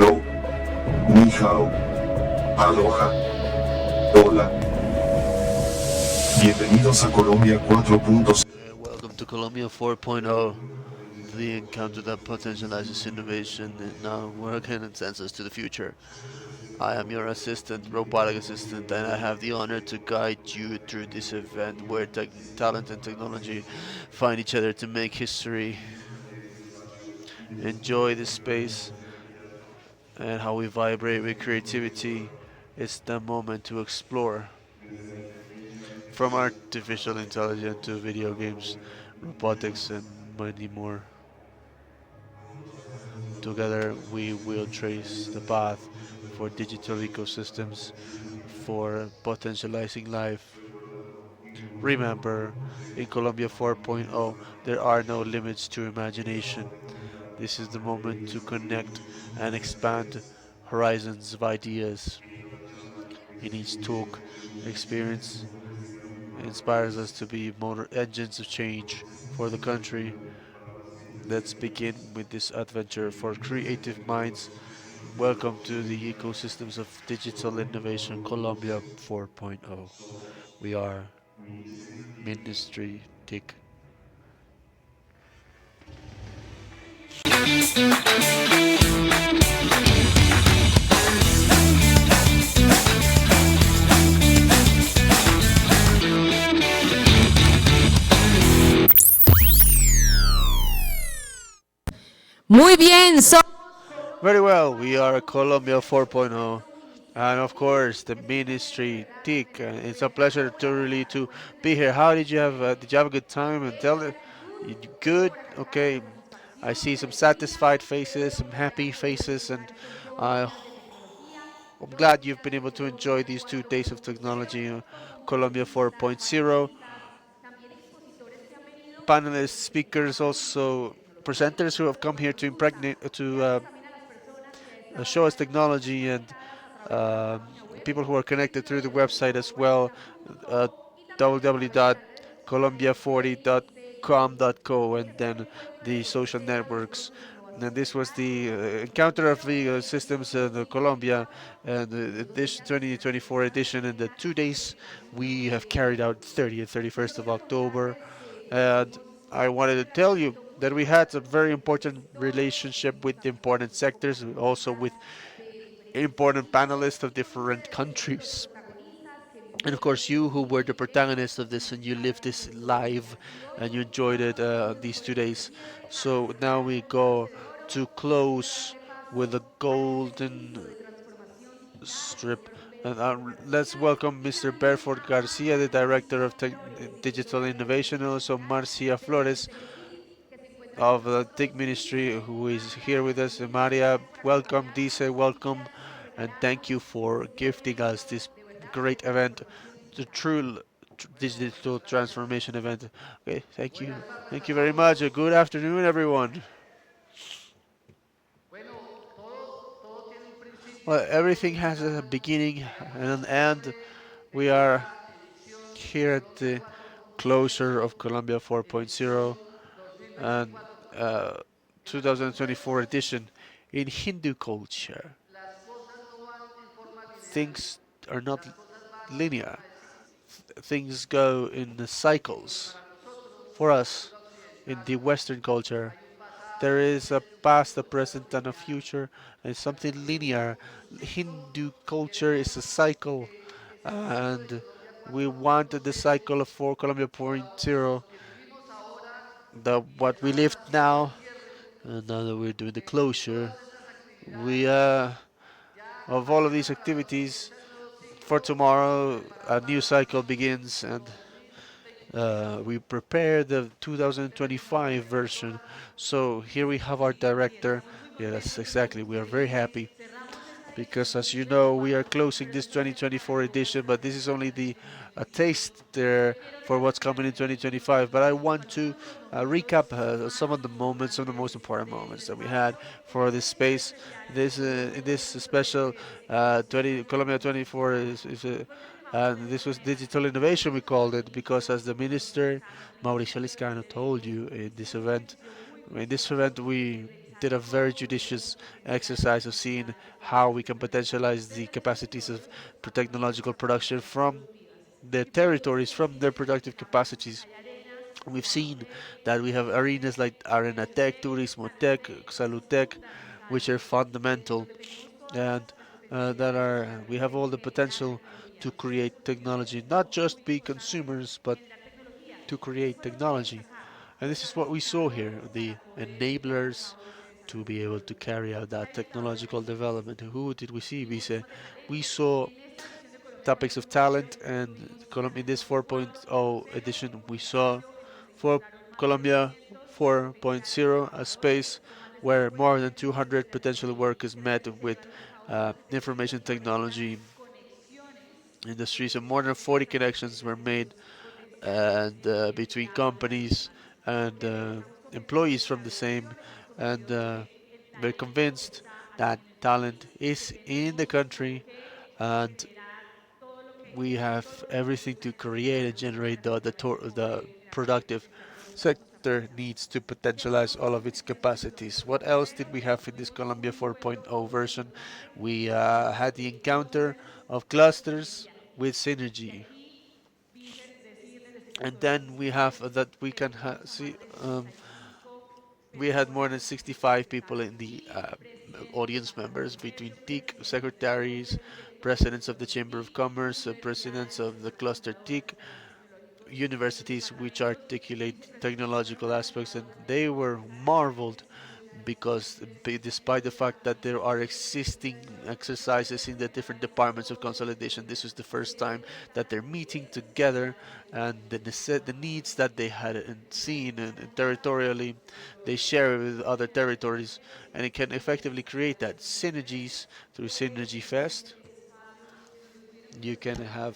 Hello, ni hao, aloha, hola. Bienvenidos a Colombia 4.0. Welcome to Colombia 4.0, the encounter that potentializes innovation in our work and sends us to the future. I am your assistant, robotic assistant, and I have the honor to guide you through this event where talent and technology find each other to make history. Enjoy this space and how we vibrate with creativity. It's the moment to explore. From artificial intelligence to video games, robotics, and many more. Together, we will trace the path for digital ecosystems for potentializing life. Remember, in Colombia 4.0, there are no limits to imagination. This is the moment to connect and expand horizons of ideas. In each talk, experience inspires us to be motor engines of change for the country. Let's begin with this adventure for creative minds. Welcome to the ecosystems of digital innovation Colombia 4.0. We are Ministry TIC. Muy bien, Very well, we are Colombia 4.0. And of course, the Ministry TIC. It's a pleasure to really to be here. How did you have a good time? And tell it, good? Okay. I see some satisfied faces, some happy faces, and I I'm glad you've been able to enjoy these 2 days of technology, Colombia 4.0. Panelists, speakers, also presenters who have come here to impregnate, to show us technology, and uh, people who are connected through the website as well, uh, www.colombia40.com.co, and then the social networks. And this was the encounter of the systems in Colombia, and this 2024 edition. In the 2 days we have carried out 30th, 31st of October, and I wanted to tell you that we had a very important relationship with important sectors, also with important panelists of different countries. And of course, you who were the protagonist of this and you lived this live and you enjoyed it these 2 days. So now we go to close with a golden strip. And let's welcome Mr. Berford Garcia, the Director of Digital Innovation, and also Marcia Flores of the TIC Ministry, who is here with us. Maria, welcome. Dice, welcome. And thank you for gifting us this great event, the true digital transformation event. Okay, thank you. Thank you very much. Good afternoon, everyone. Well, everything has a beginning and an end. We are here at the closure of Colombia 4.0 and uh, 2024 edition. In Hindu culture, things are not linear. Things go in the cycles. For us, in the Western culture, there is a past, a present, and a future, and something linear. Hindu culture is a cycle, and we wanted the cycle of 4 Colombia point 0, the what we lived now, and now that we're doing the closure, we of all of these activities, for tomorrow a new cycle begins, and we prepare the 2025 version. So here we have our director. Yeah, that's exactly. We are very happy because, as you know, we are closing this 2024 edition, but this is only the a taste there for what's coming in 2025. But I want to recap some of the moments, some of the most important moments that we had for this space. This special 20 Colombia 24 is and this was digital innovation, we called it, because as the minister Mauricio Liscano told you in this event we did a very judicious exercise of seeing how we can potentialize the capacities of technological production from the territories, from their productive capacities. We've seen that we have arenas like Arena Tech, Turismo Tech, Salud Tech, which are fundamental, and that are we have all the potential to create technology, not just be consumers, but to create technology. And this is what we saw here, the enablers to be able to carry out that technological development. Who did we see? We saw topics of talent, and in this 4.0 edition, we saw for Colombia 4.0, a space where more than 200 potential workers met with information technology industries, and more than 40 connections were made and between companies and employees from the same, and we're convinced that talent is in the country, and we have everything to create and generate the productive sector needs to potentialize all of its capacities. What else did we have in this Colombia 4.0 version? We had the encounter of clusters with synergy, and then we have that we can see we had more than 65 people in the audience members between TIC secretaries, presidents of the Chamber of Commerce, presidents of the cluster TIC, universities which articulate technological aspects, and they were marveled because despite the fact that there are existing exercises in the different departments of consolidation, this was the first time that they're meeting together, and the needs that they had seen and territorially they share with other territories, and it can effectively create that synergies through Synergy Fest. You can have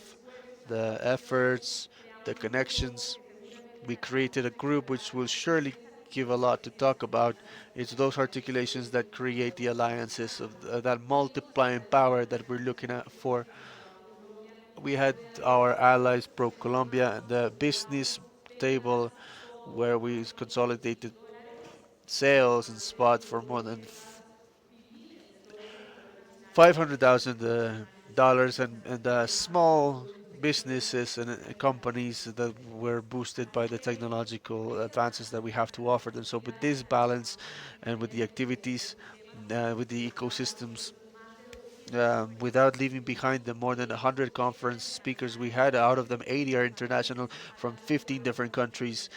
the efforts, the connections. We created a group which will surely give a lot to talk about. It's those articulations that create the alliances of that multiplying power that we're looking at for. We had our allies Pro Colombia and the business table where we consolidated sales and spot for more than $500,000 and small businesses and companies that were boosted by the technological advances that we have to offer them. So with this balance and with the activities, with the ecosystems, without leaving behind the more than 100 conference speakers we had. Out of them, 80 are international from 15 different countries,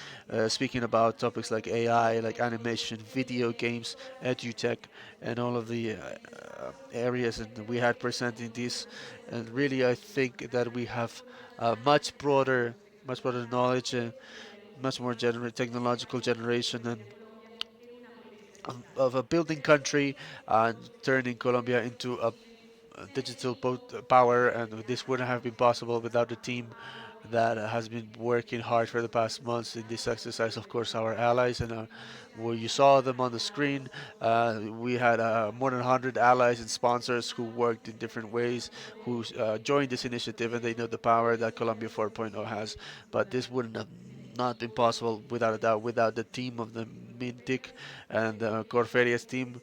speaking about topics like AI, like animation, video games, edutech, and all of the areas. And we had presenting this, and really, I think that we have much broader knowledge, much more technological generation, and of a building country and turning Colombia into a digital power, and this wouldn't have been possible without the team that has been working hard for the past months in this exercise. Of course, our allies and where you saw them on the screen, we had more than 100 allies and sponsors who worked in different ways, who joined this initiative, and they know the power that Colombia 4.0 has. But this wouldn't have not been possible without a doubt without the team of the Mintic and Corferias team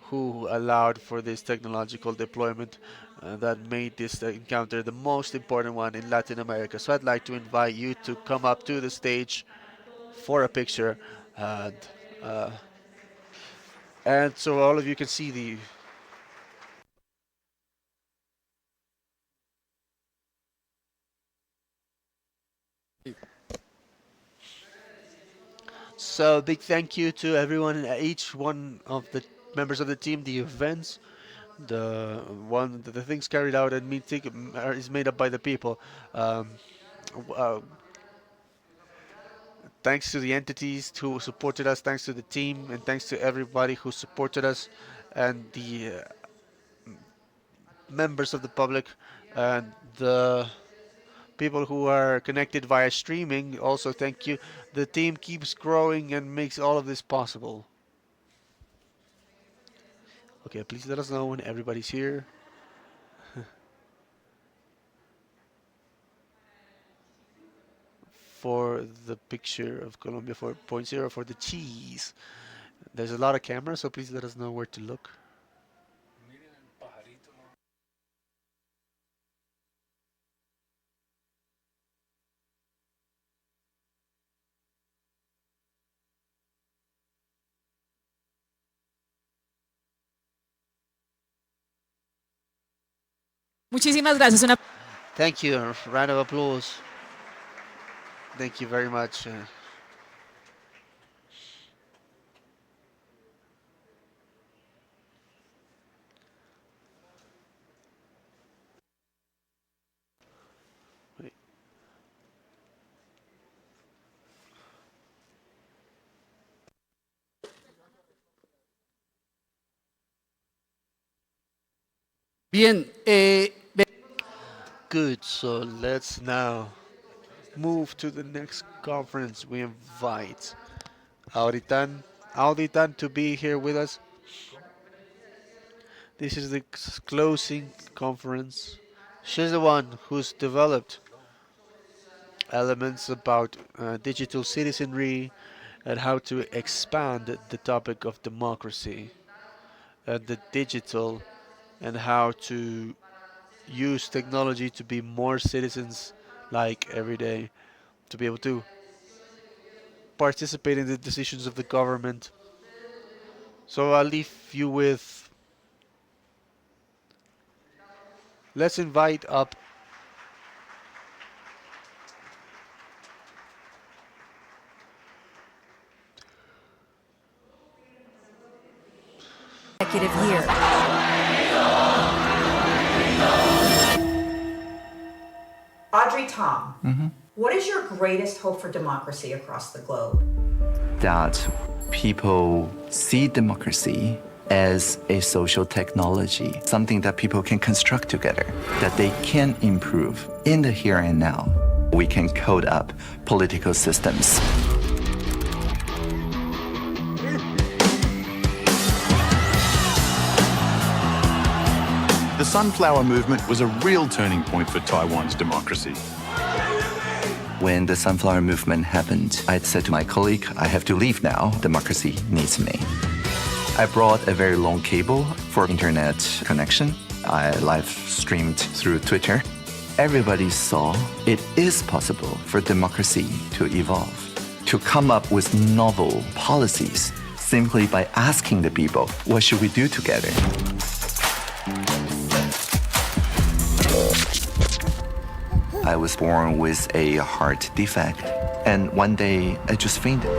who allowed for this technological deployment that made this encounter the most important one in Latin America. So I'd like to invite you to come up to the stage for a picture, and uh, and so all of you can see the. So big thank you to everyone, each one of the members of the team, the events, the things carried out at Meeting is made up by the people. Um, uh, Thanks to the entities who supported us, thanks to the team, and thanks to everybody who supported us, and the members of the public, and the people who are connected via streaming. Also, thank you. The team keeps growing and makes all of this possible. Okay, please let us know when everybody's here. For the picture of Colombia 4.0 for the cheese. There's a lot of cameras, so please let us know where to look. Muchísimas gracias. Thank you. A round of applause. Thank you very much. Wait. Bien, Good, so let's now move to the next conference. We invite Auditan to be here with us. This is the closing conference. She's the one who's developed elements about digital citizenry and how to expand the topic of democracy and the digital and how to use technology to be more citizens like every day, to be able to participate in the decisions of the government. So I'll leave you with, let's invite up Executive year. Audrey Tong, what is your greatest hope for democracy across the globe? That people see democracy as a social technology, something that people can construct together, that they can improve in the here and now. We can code up political systems. The Sunflower Movement was a real turning point for Taiwan's democracy. When the Sunflower Movement happened, I said to my colleague, I have to leave now. Democracy needs me. I brought a very long cable for internet connection. I live streamed through Twitter. Everybody saw it is possible for democracy to evolve, to come up with novel policies simply by asking the people, what should we do together? I was born with a heart defect, and one day I just fainted.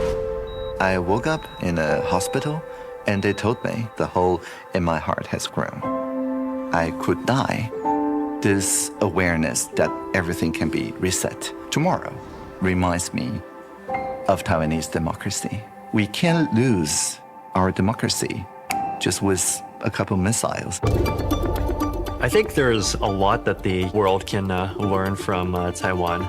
I woke up in a hospital, and they told me the hole in my heart has grown. I could die. This awareness that everything can be reset tomorrow reminds me of Taiwanese democracy. We can't lose our democracy just with a couple missiles. I think there's a lot that the world can learn from Taiwan.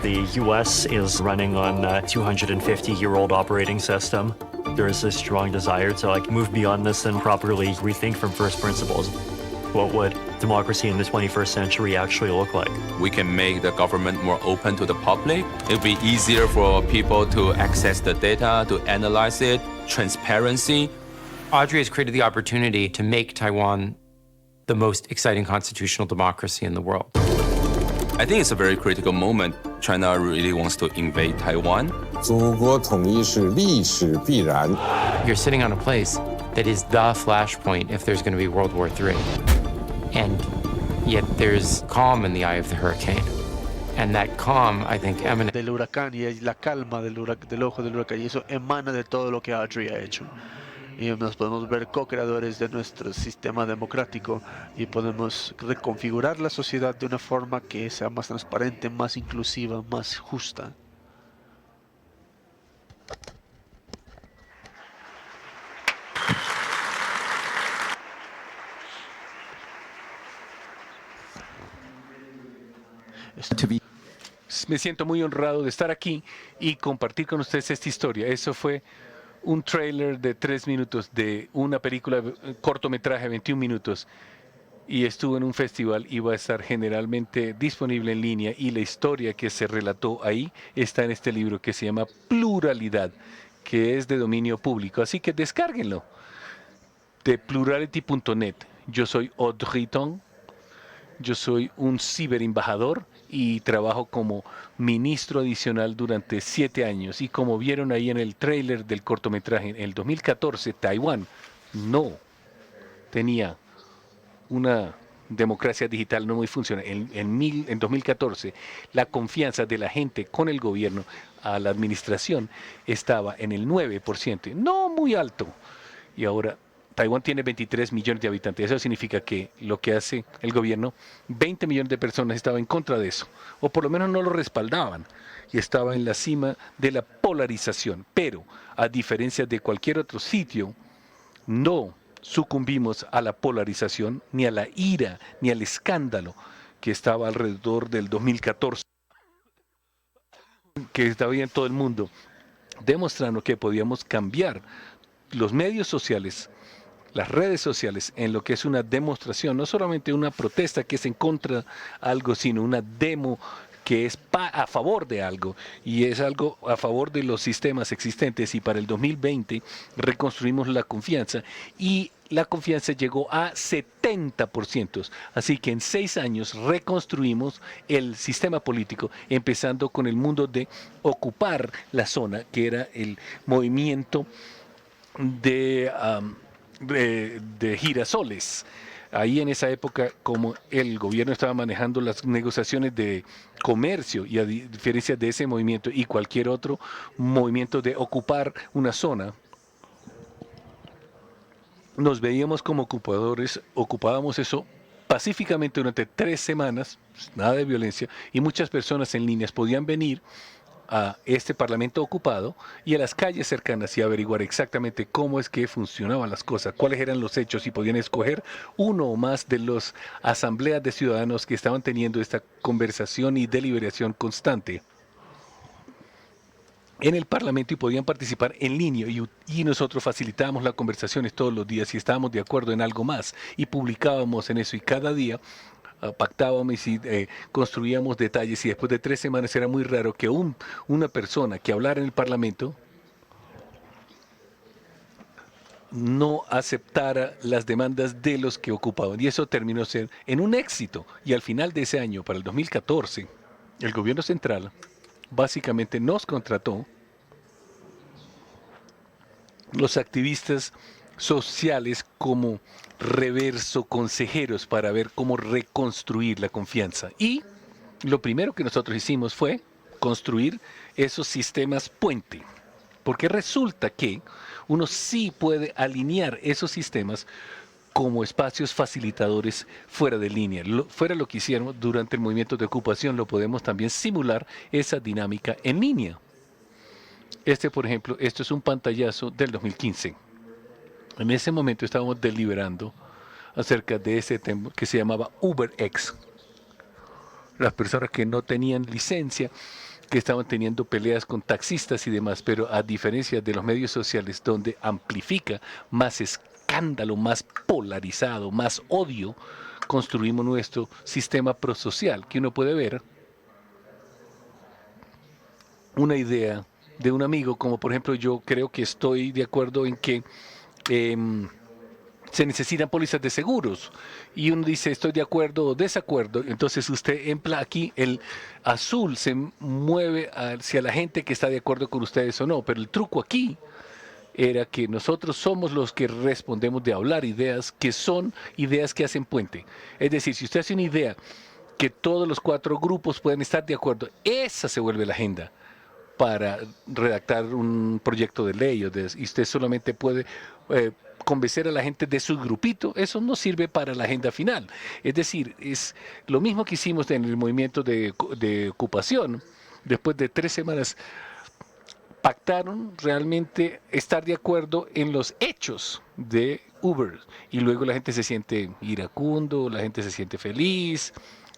The US is running on a 250-year-old operating system. There is a strong desire to move beyond this and properly rethink from first principles. What would democracy in the 21st century actually look like? We can make the government more open to the public. It'll be easier for people to access the data, to analyze it, transparency. Audrey has created the opportunity to make Taiwan the most exciting constitutional democracy in the world. I think it's a very critical moment. China really wants to invade Taiwan. 祖国统一是历史必然。 You're sitting on a place that is the flashpoint if there's going to be World War III. And yet there's calm in the eye of the hurricane. And that calm, I think, emanates del huracán y es la calma del ojo del huracán, y eso emana de todo lo que Audrey ha hecho. Y nos podemos ver co-creadores de nuestro sistema democrático y podemos reconfigurar la sociedad de una forma que sea más transparente, más inclusiva, más justa. Me siento muy honrado de estar aquí y compartir con ustedes esta historia. Eso fue un tráiler de 3 minutos de una película, cortometraje de 21 minutos, y estuvo en un festival y va a estar generalmente disponible en línea, y la historia que se relató ahí está en este libro que se llama Pluralidad, que es de dominio público, así que descárguenlo de plurality.net. Yo soy Audrey Tong, yo soy un ciberembajador y trabajo como ministro adicional durante 7 años. Y como vieron ahí en el tráiler del cortometraje, en el 2014 Taiwán no tenía una democracia digital no muy funcional. En 2014, la confianza de la gente con el gobierno a la administración estaba en el 9%, no muy alto. Y ahora Taiwán tiene 23 millones de habitantes. Eso significa que lo que hace el gobierno, 20 millones de personas estaban en contra de eso, o por lo menos no lo respaldaban, y estaba en la cima de la polarización. Pero, a diferencia de cualquier otro sitio, no sucumbimos a la polarización, ni a la ira, ni al escándalo que estaba alrededor del 2014, que estaba en todo el mundo, demostrando que podíamos cambiar los medios sociales, las redes sociales, en lo que es una demostración, no solamente una protesta que es en contra de algo, sino una demo que es a favor de algo, y es algo a favor de los sistemas existentes. Y para el 2020 reconstruimos la confianza, y la confianza llegó a 70%. Así que en 6 años reconstruimos el sistema político, empezando con el mundo de ocupar la zona, que era el movimiento de girasoles. Ahí en esa época, como el gobierno estaba manejando las negociaciones de comercio, y a diferencia de ese movimiento y cualquier otro movimiento de ocupar una zona, nos veíamos como ocupadores, ocupábamos eso pacíficamente durante 3 semanas, nada de violencia, y muchas personas en líneas podían venir a este parlamento ocupado y a las calles cercanas y averiguar exactamente cómo es que funcionaban las cosas, cuáles eran los hechos, y podían escoger uno o más de las asambleas de ciudadanos que estaban teniendo esta conversación y deliberación constante en el parlamento, y podían participar en línea, y nosotros facilitábamos las conversaciones todos los días y estábamos de acuerdo en algo más y publicábamos en eso, y cada día pactábamos y construíamos detalles. Y después de 3 semanas era muy raro que una persona que hablara en el Parlamento no aceptara las demandas de los que ocupaban, y eso terminó ser en un éxito. Y al final de ese año, para el 2014, el gobierno central básicamente nos contrató, los activistas sociales, como reverso consejeros para ver cómo reconstruir la confianza. Y lo primero que nosotros hicimos fue construir esos sistemas puente, porque resulta que uno sí puede alinear esos sistemas como espacios facilitadores fuera de línea. Fuera lo que hicieron durante el movimiento de ocupación, lo podemos también simular esa dinámica en línea. Por ejemplo, esto es un pantallazo del 2015. En ese momento estábamos deliberando acerca de ese tema que se llamaba UberX. Las personas que no tenían licencia, que estaban teniendo peleas con taxistas y demás, pero a diferencia de los medios sociales, donde amplifica más escándalo, más polarizado, más odio, construimos nuestro sistema prosocial, que uno puede ver una idea de un amigo, como por ejemplo, yo creo que estoy de acuerdo en que se necesitan pólizas de seguros, y uno dice estoy de acuerdo o desacuerdo. Entonces usted aquí el azul se mueve hacia la gente que está de acuerdo con ustedes o no, pero el truco aquí era que nosotros somos los que respondemos de hablar ideas que son ideas que hacen puente. Es decir, si usted hace una idea que todos los 4 grupos pueden estar de acuerdo, esa se vuelve la agenda para redactar un proyecto de ley, y usted solamente puede convencer a la gente de su grupito. Eso no sirve para la agenda final. Es decir, es lo mismo que hicimos en el movimiento de ocupación. Después de 3 semanas pactaron realmente estar de acuerdo en los hechos de Uber, y luego la gente se siente iracundo, la gente se siente feliz,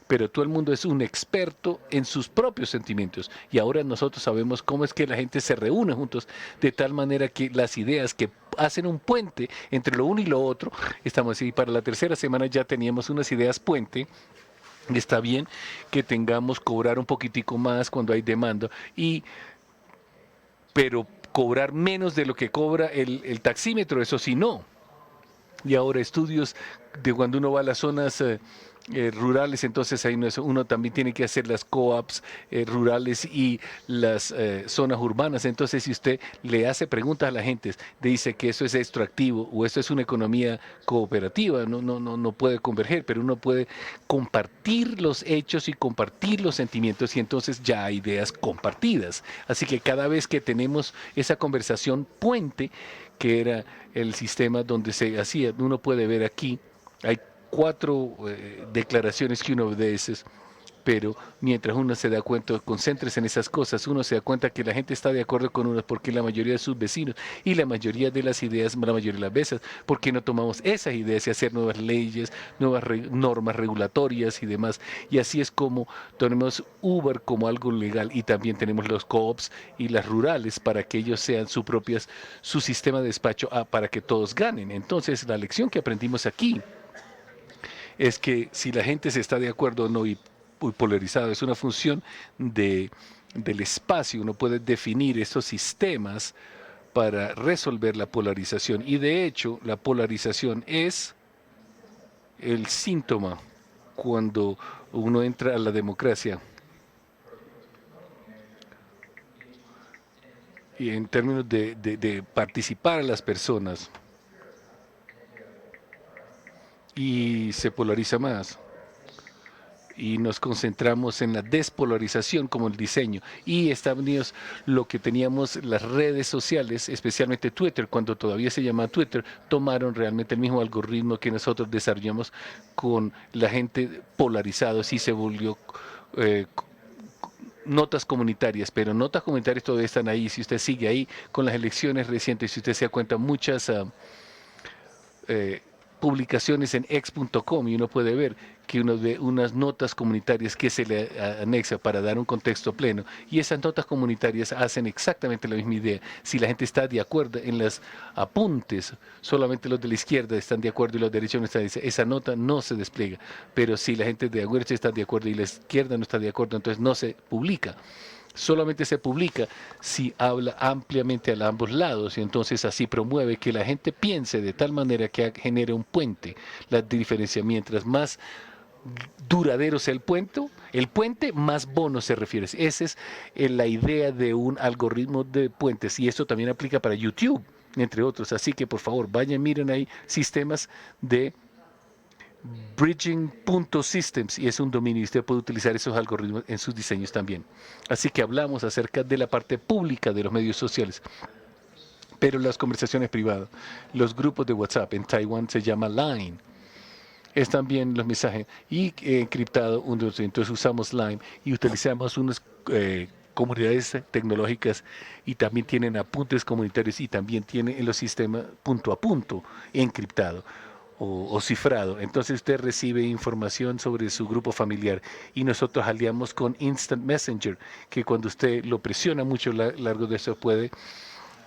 pero todo el mundo es un experto en sus propios sentimientos, y ahora nosotros sabemos cómo es que la gente se reúne juntos de tal manera que las ideas que hacen un puente entre lo uno y lo otro, estamos así. Para la 3ª semana ya teníamos unas ideas puente. Está bien que tengamos cobrar un poquitico más cuando hay demanda, pero cobrar menos de lo que cobra el taxímetro, eso sí no. Y ahora estudios de cuando uno va a las zonas rurales, entonces ahí uno también tiene que hacer las co-ops rurales y las zonas urbanas. Entonces, si usted le hace preguntas a la gente, le dice que eso es extractivo o eso es una economía cooperativa, no puede converger, pero uno puede compartir los hechos y compartir los sentimientos y entonces ya hay ideas compartidas. Así que cada vez que tenemos esa conversación puente, que era el sistema donde se hacía, uno puede ver aquí, hay 4 declaraciones que uno obedece, pero mientras uno se da cuenta, concéntrese en esas cosas, uno se da cuenta que la gente está de acuerdo con uno porque la mayoría de sus vecinos y la mayoría de las ideas, la mayoría de las veces, ¿por qué no tomamos esas ideas y hacer nuevas leyes, nuevas normas regulatorias y demás? Y así es como tenemos Uber como algo legal y también tenemos los co-ops y las rurales para que ellos sean su sistema de despacho para que todos ganen. Entonces, la lección que aprendimos aquí es que si la gente se está de acuerdo o no y polarizado, es una función del espacio. Uno puede definir estos sistemas para resolver la polarización. Y de hecho, la polarización es el síntoma cuando uno entra a la democracia. Y en términos de participar a las personas. Y se polariza más. Y nos concentramos en la despolarización como el diseño. Y Estados Unidos, lo que teníamos, las redes sociales, especialmente Twitter, cuando todavía se llamaba Twitter, tomaron realmente el mismo algoritmo que nosotros desarrollamos con la gente polarizada, y se volvió notas comunitarias, pero notas comunitarias todavía están ahí. Si usted sigue ahí con las elecciones recientes, si usted se da cuenta, muchas publicaciones en x.com y uno puede ver que uno ve unas notas comunitarias que se le anexa para dar un contexto pleno y esas notas comunitarias hacen exactamente la misma idea. Si la gente está de acuerdo en los apuntes, solamente los de la izquierda están de acuerdo y los de la derecha no están, esa nota no se despliega, pero si la gente de la derecha está de acuerdo y la izquierda no está de acuerdo, entonces no se publica. Solamente se publica si habla ampliamente a ambos lados y entonces así promueve que la gente piense de tal manera que genere un puente. La diferencia, mientras más duradero sea el puente más bono se refiere. Esa es la idea de un algoritmo de puentes y esto también aplica para YouTube, entre otros. Así que por favor, vayan, miren ahí sistemas de bridging.systems y es un dominio y usted puede utilizar esos algoritmos en sus diseños también. Así que hablamos acerca de la parte pública de los medios sociales, pero las conversaciones privadas, los grupos de WhatsApp en Taiwán se llama Line, es también los mensajes y encriptado, entonces usamos Line y utilizamos unas comunidades tecnológicas y también tienen apuntes comunitarios y también tienen en los sistemas punto a punto encriptado o cifrado. Entonces usted recibe información sobre su grupo familiar y nosotros aliamos con Instant Messenger, que cuando usted lo presiona mucho largo de eso puede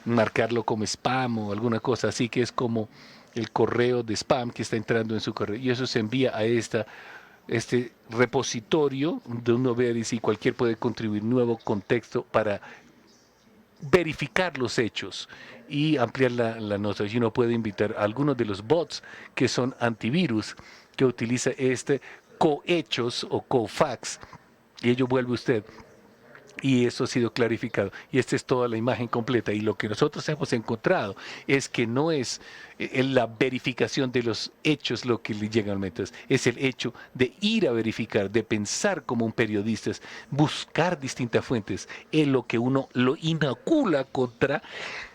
marcarlo como spam o alguna cosa, así que es como el correo de spam que está entrando en su correo y eso se envía a este repositorio de uno ver y si cualquier puede contribuir nuevo contexto para verificar los hechos y ampliar la nota. Y uno puede invitar a algunos de los bots que son antivirus que utiliza cohechos o cofax y ello vuelve usted. Y eso ha sido clarificado. Y esta es toda la imagen completa. Y lo que nosotros hemos encontrado es que no es la verificación de los hechos lo que le llega al método. Es el hecho de ir a verificar, de pensar como un periodista, buscar distintas fuentes. Es lo que uno lo inocula contra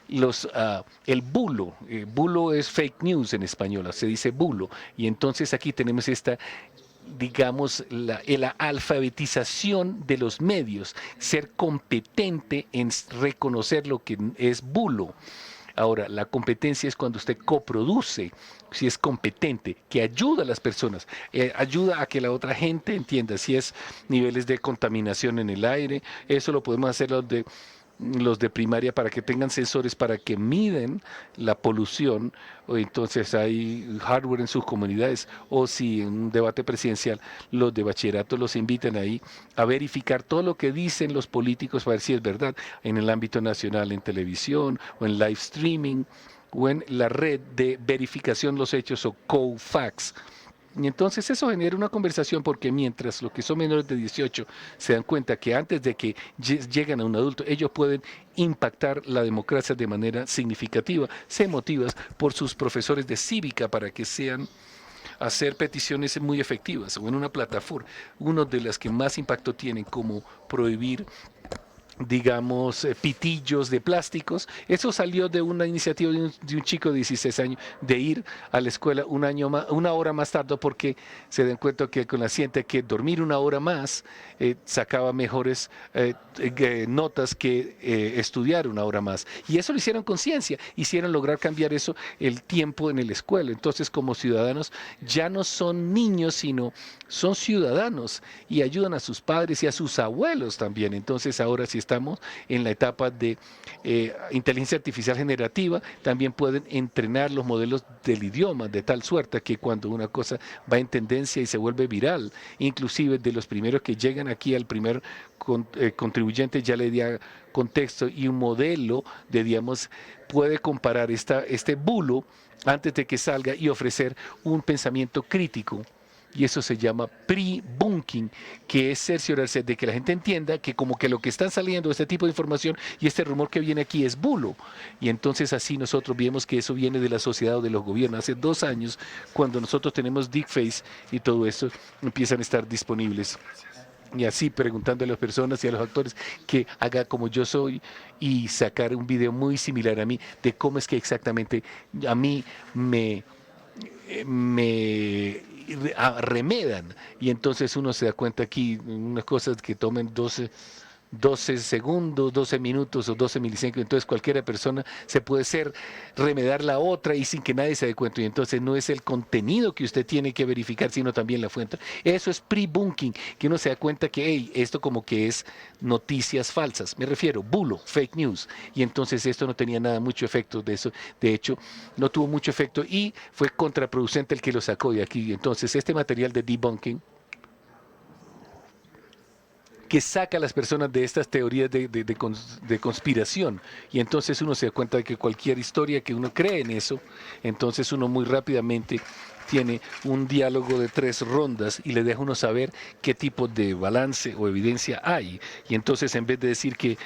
el bulo. Bulo es fake news en español, se dice bulo. Y entonces aquí tenemos digamos, la alfabetización de los medios, ser competente en reconocer lo que es bulo. Ahora, la competencia es cuando usted coproduce, si es competente, que ayuda a las personas, ayuda a que la otra gente entienda si es niveles de contaminación en el aire, eso lo podemos hacer los de primaria para que tengan sensores para que miden la polución, o entonces hay hardware en sus comunidades, o si en un debate presidencial los de bachillerato los invitan ahí a verificar todo lo que dicen los políticos para ver si es verdad en el ámbito nacional, en televisión o en live streaming o en la red de verificación de los hechos o COFAX. Y entonces eso genera una conversación porque mientras los que son menores de 18 se dan cuenta que antes de que lleguen a un adulto, ellos pueden impactar la democracia de manera significativa, se motivan por sus profesores de cívica para que sean hacer peticiones muy efectivas o en una plataforma, una de las que más impacto tienen como prohibir digamos, pitillos de plásticos. Eso salió de una iniciativa de un chico de 16 años de ir a la escuela una hora más tarde porque se dan cuenta que con la ciencia que dormir una hora más sacaba mejores notas que estudiar una hora más. Y eso lo hicieron con ciencia, hicieron lograr cambiar eso, el tiempo en la escuela. Entonces, como ciudadanos, ya no son niños, sino son ciudadanos y ayudan a sus padres y a sus abuelos también. Entonces, ahora sí estamos en la etapa de inteligencia artificial generativa, también pueden entrenar los modelos del idioma de tal suerte que cuando una cosa va en tendencia y se vuelve viral, inclusive de los primeros que llegan aquí al primer contribuyente ya le da contexto y un modelo de, digamos, puede comparar este bulo antes de que salga y ofrecer un pensamiento crítico. Y eso se llama pre-bunking, que es cerciorarse de que la gente entienda que como que lo que está saliendo, este tipo de información y este rumor que viene aquí es bulo. Y entonces así nosotros vemos que eso viene de la sociedad o de los gobiernos. Hace 2 años, cuando nosotros tenemos deepfakes y todo eso, empiezan a estar disponibles. Y así preguntando a las personas y a los actores que haga como yo soy y sacar un video muy similar a mí de cómo es que exactamente a mí me remedan. Y entonces uno se da cuenta aquí, unas cosas que tomen 12 segundos, 12 minutos o 12 milisegundos, entonces cualquier persona se puede remedar la otra y sin que nadie se dé cuenta. Y entonces no es el contenido que usted tiene que verificar, sino también la fuente. Eso es pre-bunking, que uno se da cuenta que hey, esto como que es noticias falsas. Me refiero, bulo, fake news. Y entonces esto no tenía mucho efecto de eso. De hecho, no tuvo mucho efecto y fue contraproducente el que lo sacó de aquí. Entonces este material de debunking que saca a las personas de estas teorías de conspiración. Y entonces uno se da cuenta de que cualquier historia que uno cree en eso, entonces uno muy rápidamente tiene un diálogo de 3 rondas y le deja uno saber qué tipo de balance o evidencia hay. Y entonces en vez de decir que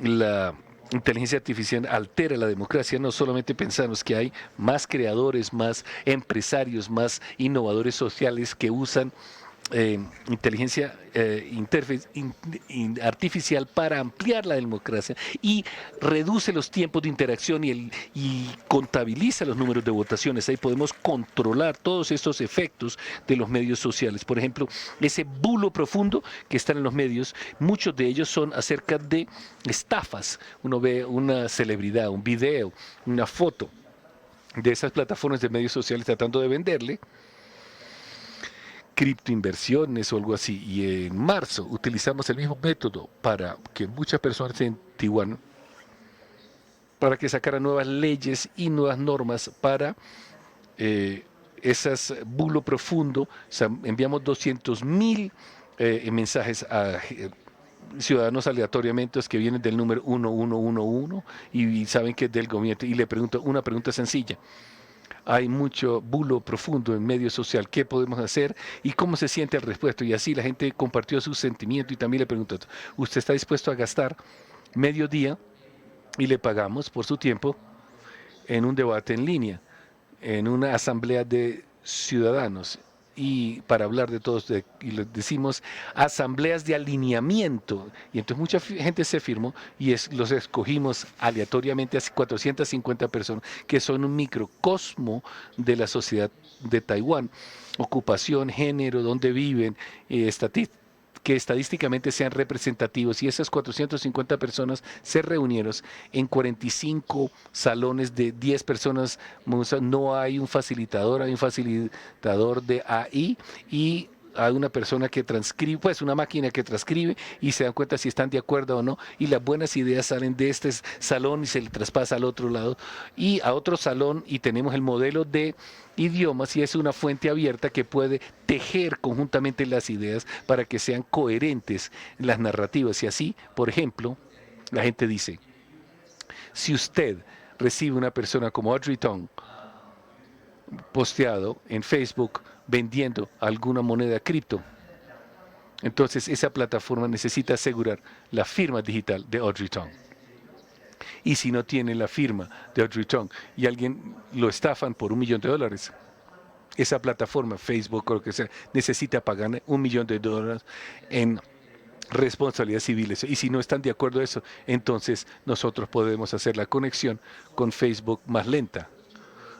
la inteligencia artificial altera la democracia, no solamente pensamos que hay más creadores, más empresarios, más innovadores sociales que usan inteligencia artificial para ampliar la democracia y reduce los tiempos de interacción y contabiliza los números de votaciones. Ahí podemos controlar todos estos efectos de los medios sociales. Por ejemplo, ese bulo profundo que están en los medios, muchos de ellos son acerca de estafas. Uno ve una celebridad, un video, una foto de esas plataformas de medios sociales tratando de venderle criptoinversiones o algo así. Y en marzo utilizamos el mismo método para que muchas personas en Taiwán, para que sacaran nuevas leyes y nuevas normas para esas bulo profundo. O sea, enviamos 200,000 mensajes a ciudadanos aleatoriamente que vienen del número 1111 y saben que es del gobierno y le pregunto una pregunta sencilla. Hay mucho bulo profundo en medio social, ¿qué podemos hacer? ¿Y cómo se siente al respecto? Y así la gente compartió sus sentimientos y también le preguntó, ¿usted está dispuesto a gastar medio día y le pagamos por su tiempo en un debate en línea, en una asamblea de ciudadanos? Y para hablar de todos, y les decimos asambleas de alineamiento. Y entonces mucha gente se firmó y los escogimos aleatoriamente a 450 personas, que son un microcosmo de la sociedad de Taiwán. Ocupación, género, dónde viven, que estadísticamente sean representativos, y esas 450 personas se reunieron en 45 salones de 10 personas. No hay un facilitador, hay un facilitador de AI y a una persona que transcribe, pues una máquina que transcribe y se dan cuenta si están de acuerdo o no, y las buenas ideas salen de este salón y se le traspasa al otro lado y a otro salón, y tenemos el modelo de idiomas, y es una fuente abierta que puede tejer conjuntamente las ideas para que sean coherentes las narrativas. Y así, por ejemplo, la gente dice, si usted recibe una persona como Audrey Tong posteado en Facebook vendiendo alguna moneda cripto, entonces esa plataforma necesita asegurar la firma digital de Audrey Tong. Y si no tiene la firma de Audrey Tong y alguien lo estafan por $1 millón, esa plataforma, Facebook o lo que sea, necesita pagar $1 millón en responsabilidades civiles. Y si no están de acuerdo a eso, entonces nosotros podemos hacer la conexión con Facebook más lenta.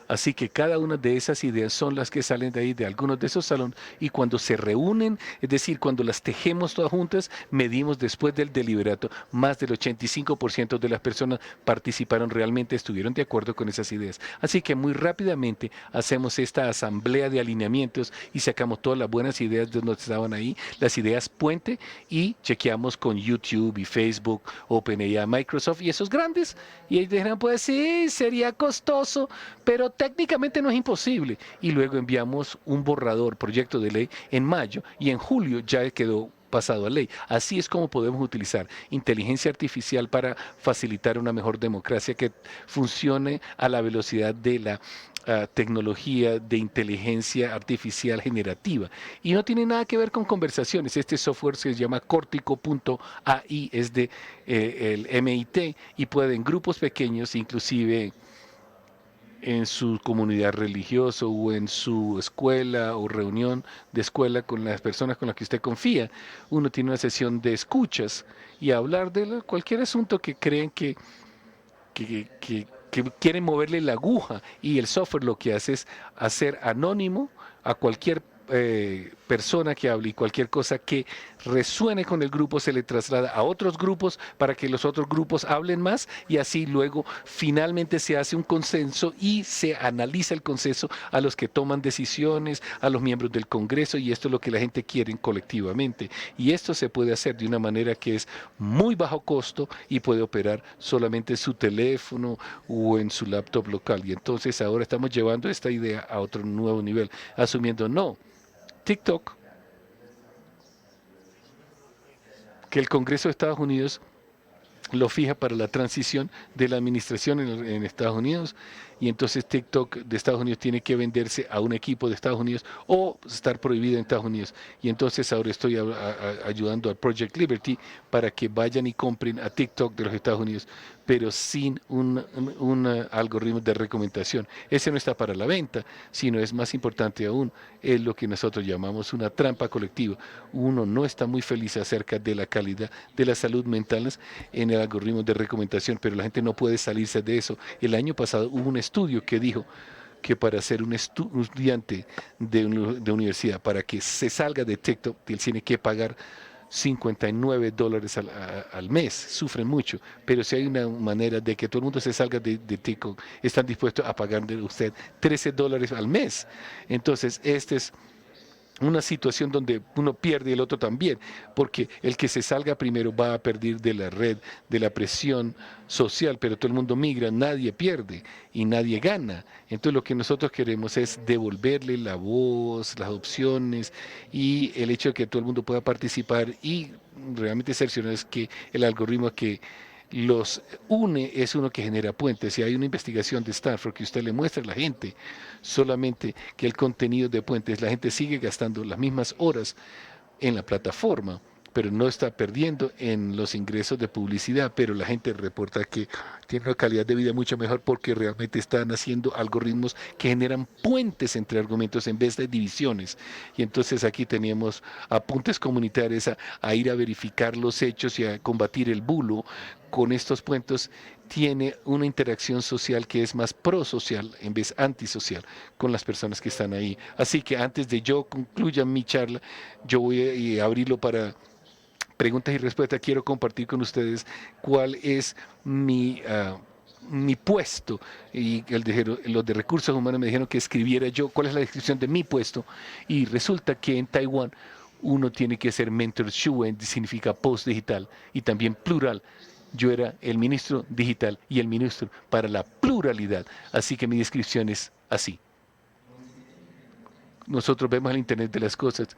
Así que cada una de esas ideas son las que salen de ahí, de algunos de esos salones, y cuando se reúnen, es decir, cuando las tejemos todas juntas, medimos después del deliberato, más del 85% de las personas participaron realmente, estuvieron de acuerdo con esas ideas. Así que muy rápidamente hacemos esta asamblea de alineamientos y sacamos todas las buenas ideas de donde estaban ahí, las ideas puente, y chequeamos con YouTube y Facebook, OpenAI, Microsoft y esos grandes, y ellos dijeron, pues sí, sería costoso, pero técnicamente no es imposible. Y luego enviamos un borrador, proyecto de ley, en mayo, y en julio ya quedó pasado a ley. Así es como podemos utilizar inteligencia artificial para facilitar una mejor democracia que funcione a la velocidad de la tecnología de inteligencia artificial generativa. Y no tiene nada que ver con conversaciones. Este software se llama Cortico.ai, es de el MIT, y puede en grupos pequeños, inclusive en su comunidad religiosa o en su escuela o reunión de escuela con las personas con las que usted confía, uno tiene una sesión de escuchas y hablar de cualquier asunto que creen que quieren moverle la aguja, y el software lo que hace es hacer anónimo a cualquier persona que hable, y cualquier cosa que resuene con el grupo se le traslada a otros grupos para que los otros grupos hablen más, y así luego finalmente se hace un consenso y se analiza el consenso a los que toman decisiones, a los miembros del Congreso, y esto es lo que la gente quiere colectivamente. Y esto se puede hacer de una manera que es muy bajo costo y puede operar solamente en su teléfono o en su laptop local. Y entonces ahora estamos llevando esta idea a otro nuevo nivel, asumiendo TikTok, que el Congreso de Estados Unidos lo fija para la transición de la administración en Estados Unidos, y entonces TikTok de Estados Unidos tiene que venderse a un equipo de Estados Unidos o estar prohibido en Estados Unidos. Y entonces ahora estoy ayudando al Project Liberty para que vayan y compren a TikTok de los Estados Unidos, pero sin un algoritmo de recomendación. Ese no está para la venta, sino es más importante aún, es lo que nosotros llamamos una trampa colectiva. Uno no está muy feliz acerca de la calidad de la salud mental en el algoritmo de recomendación, pero la gente no puede salirse de eso. El año pasado hubo un estudio que dijo que para ser un estudiante de universidad, para que se salga de TikTok, él tiene que pagar $59 al mes. Sufren mucho, pero si hay una manera de que todo el mundo se salga de TikTok, están dispuestos a pagarle a usted $13 al mes. Entonces, este es una situación donde uno pierde y el otro también, porque el que se salga primero va a perder de la red, de la presión social, pero todo el mundo migra, nadie pierde y nadie gana. Entonces lo que nosotros queremos es devolverle la voz, las opciones y el hecho de que todo el mundo pueda participar, y realmente cerciorar es que el algoritmo que los une es uno que genera puentes. Y hay una investigación de Stanford que usted le muestra a la gente solamente que el contenido de puentes, la gente sigue gastando las mismas horas en la plataforma, pero no está perdiendo en los ingresos de publicidad, pero la gente reporta que tiene una calidad de vida mucho mejor porque realmente están haciendo algoritmos que generan puentes entre argumentos en vez de divisiones. Y entonces aquí teníamos apuntes comunitarios a ir a verificar los hechos y a combatir el bulo. Con estos puentes tiene una interacción social que es más prosocial en vez antisocial con las personas que están ahí. Así que antes de yo concluya mi charla, yo voy a abrirlo para preguntas y respuestas. Quiero compartir con ustedes cuál es mi mi puesto, y los de recursos humanos me dijeron que escribiera yo cuál es la descripción de mi puesto, y resulta que en Taiwán uno tiene que ser mentor Shuen, significa post digital, y también plural. Yo era el ministro digital y el ministro para la pluralidad, así que mi descripción es así. Nosotros vemos el Internet de las cosas,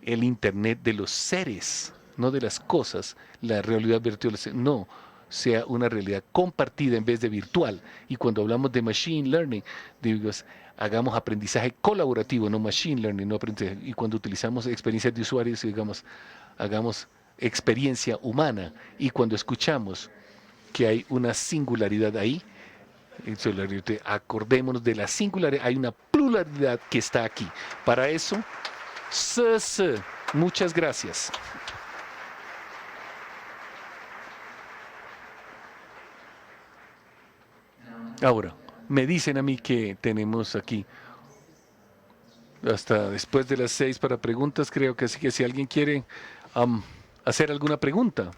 el Internet de los seres, no de las cosas, la realidad virtual, no, sea una realidad compartida en vez de virtual. Y cuando hablamos de machine learning, digo, hagamos aprendizaje colaborativo, no machine learning, no aprendizaje. Y cuando utilizamos experiencias de usuarios, digamos, hagamos experiencia humana. Y cuando escuchamos que hay una singularidad ahí, acordémonos de la singularidad, hay una pluralidad que está aquí. Para eso, muchas gracias. Ahora, me dicen a mí que tenemos aquí hasta después de las 6 para preguntas, creo que así que si alguien quiere hacer alguna pregunta.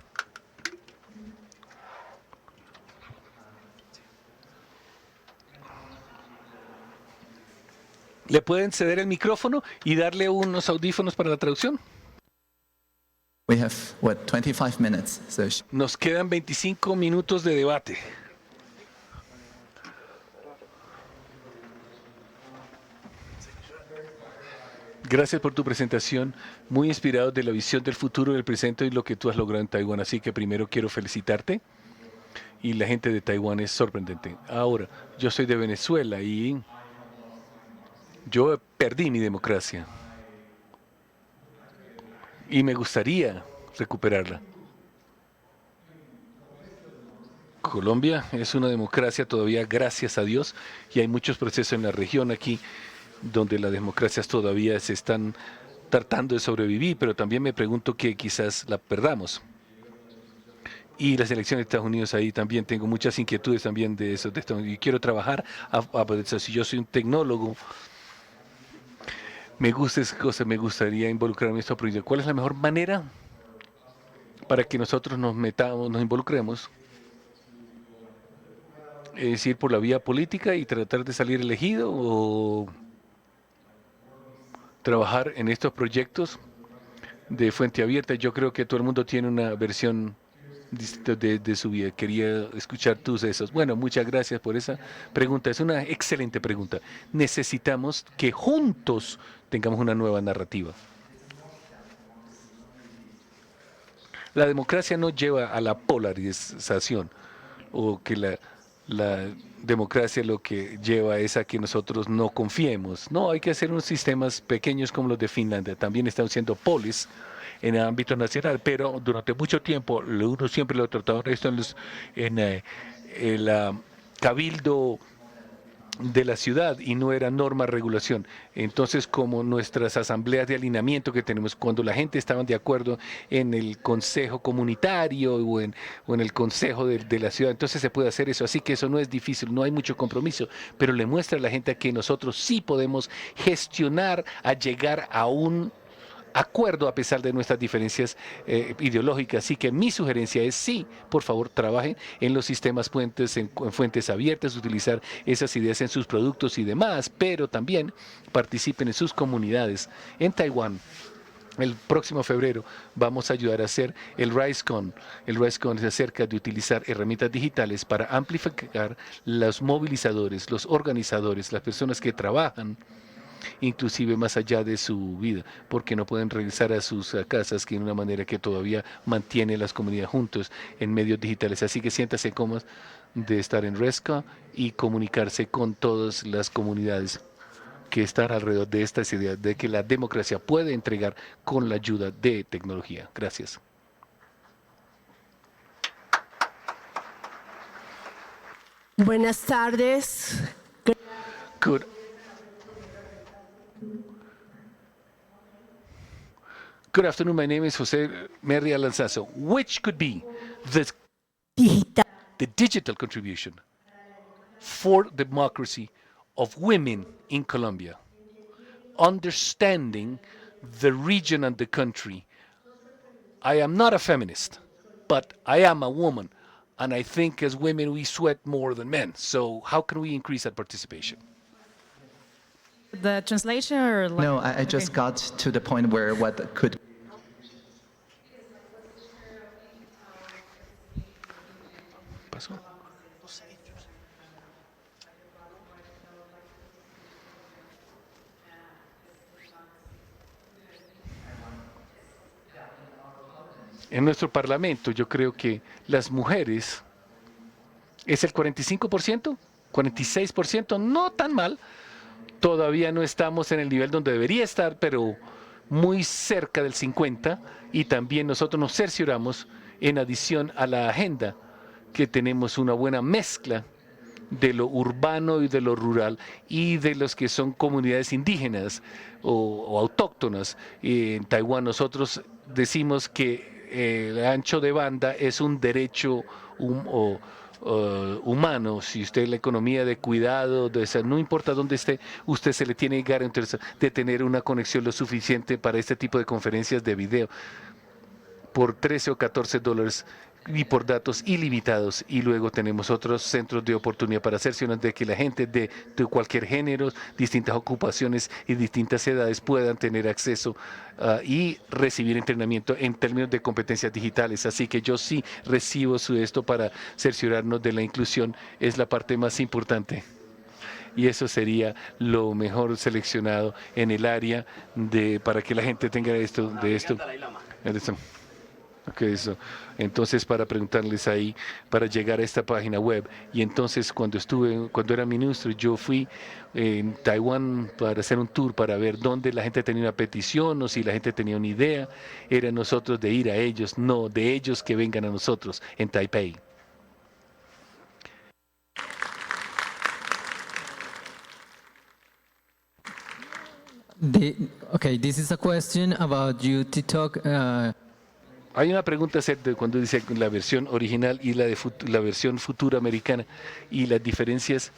¿Le pueden ceder el micrófono y darle unos audífonos para la traducción? We have, 25 minutes. Nos quedan 25 minutos de debate. Gracias por tu presentación, muy inspirado de la visión del futuro, del presente y lo que tú has logrado en Taiwán. Así que primero quiero felicitarte y la gente de Taiwán es sorprendente. Ahora, yo soy de Venezuela y yo perdí mi democracia y me gustaría recuperarla. Colombia es una democracia todavía, gracias a Dios, y hay muchos procesos en la región aquí donde las democracias todavía se están tratando de sobrevivir, pero también me pregunto que quizás la perdamos. Y las elecciones de Estados Unidos, ahí también tengo muchas inquietudes también de eso. Y quiero trabajar si yo soy un tecnólogo, me gusta esa cosa, me gustaría involucrarme en estos proyectos. ¿Cuál es la mejor manera para que nosotros nos involucremos? ¿Es ir por la vía política y tratar de salir elegido o trabajar en estos proyectos de fuente abierta? Yo creo que todo el mundo tiene una versión distinta de su vida. Quería escuchar tus esos. Bueno, muchas gracias por esa pregunta. Es una excelente pregunta. Necesitamos que juntos tengamos una nueva narrativa. La democracia no lleva a la polarización o que la democracia lo que lleva es a que nosotros no confiemos. No, hay que hacer unos sistemas pequeños como los de Finlandia. También están siendo polis en el ámbito nacional, pero durante mucho tiempo uno siempre lo ha tratado esto en el cabildo de la ciudad y no era norma regulación. Entonces, como nuestras asambleas de alineamiento que tenemos, cuando la gente estaba de acuerdo en el consejo comunitario o en el consejo de la ciudad, entonces se puede hacer eso. Así que eso no es difícil, no hay mucho compromiso, pero le muestra a la gente que nosotros sí podemos gestionar a llegar a un acuerdo a pesar de nuestras diferencias ideológicas. Así que mi sugerencia es sí, por favor, trabajen en los sistemas en fuentes abiertas, utilizar esas ideas en sus productos y demás, pero también participen en sus comunidades. En Taiwán, el próximo febrero vamos a ayudar a hacer el RiseCon. El RiseCon es acerca de utilizar herramientas digitales para amplificar los movilizadores, los organizadores, las personas que trabajan inclusive más allá de su vida, porque no pueden regresar a sus casas que de una manera que todavía mantiene las comunidades juntos en medios digitales. Así que siéntase cómodos de estar en RESCA y comunicarse con todas las comunidades que están alrededor de estas ideas de que la democracia puede entregar con la ayuda de tecnología. Gracias. Buenas tardes. Good afternoon. My name is Jose Merri Alanzazo. Which could be the digital contribution for democracy of women in Colombia? Understanding the region and the country. I am not a feminist, but I am a woman. And I think as women, we sweat more than men. So how can we increase that participation? The translation or like, No, I just got to the point where what could. Pasó. En nuestro parlamento yo creo que las mujeres es el 45%, 46%, no tan mal. Todavía no estamos en el nivel donde debería estar, pero muy cerca del 50%. Y también nosotros nos cercioramos, en adición a la agenda, que tenemos una buena mezcla de lo urbano y de lo rural y de los que son comunidades indígenas o autóctonas. En Taiwán nosotros decimos que el ancho de banda es un derecho humano. Si usted la economía de cuidado, no importa dónde esté, usted se le tiene que garantizar de tener una conexión lo suficiente para este tipo de conferencias de video por 13 o 14 dólares y por datos ilimitados. Y luego tenemos otros centros de oportunidad para cerciorarnos de que la gente de cualquier género, distintas ocupaciones y distintas edades puedan tener acceso y recibir entrenamiento en términos de competencias digitales. Así que yo sí recibo esto para cerciorarnos de la inclusión. Es la parte más importante. Y eso sería lo mejor seleccionado en el área para que la gente tenga esto. Okay, eso. Entonces, para preguntarles ahí, para llegar a esta página web. Y entonces, cuando era ministro, yo fui en Taiwán para hacer un tour para ver dónde la gente tenía una petición o si la gente tenía una idea. Era nosotros de ir a ellos, no de ellos que vengan a nosotros en Taipei. Okay, this is a question about you TikTok. Hay una pregunta acerca de cuando dice la versión original y la versión futura americana y las diferencias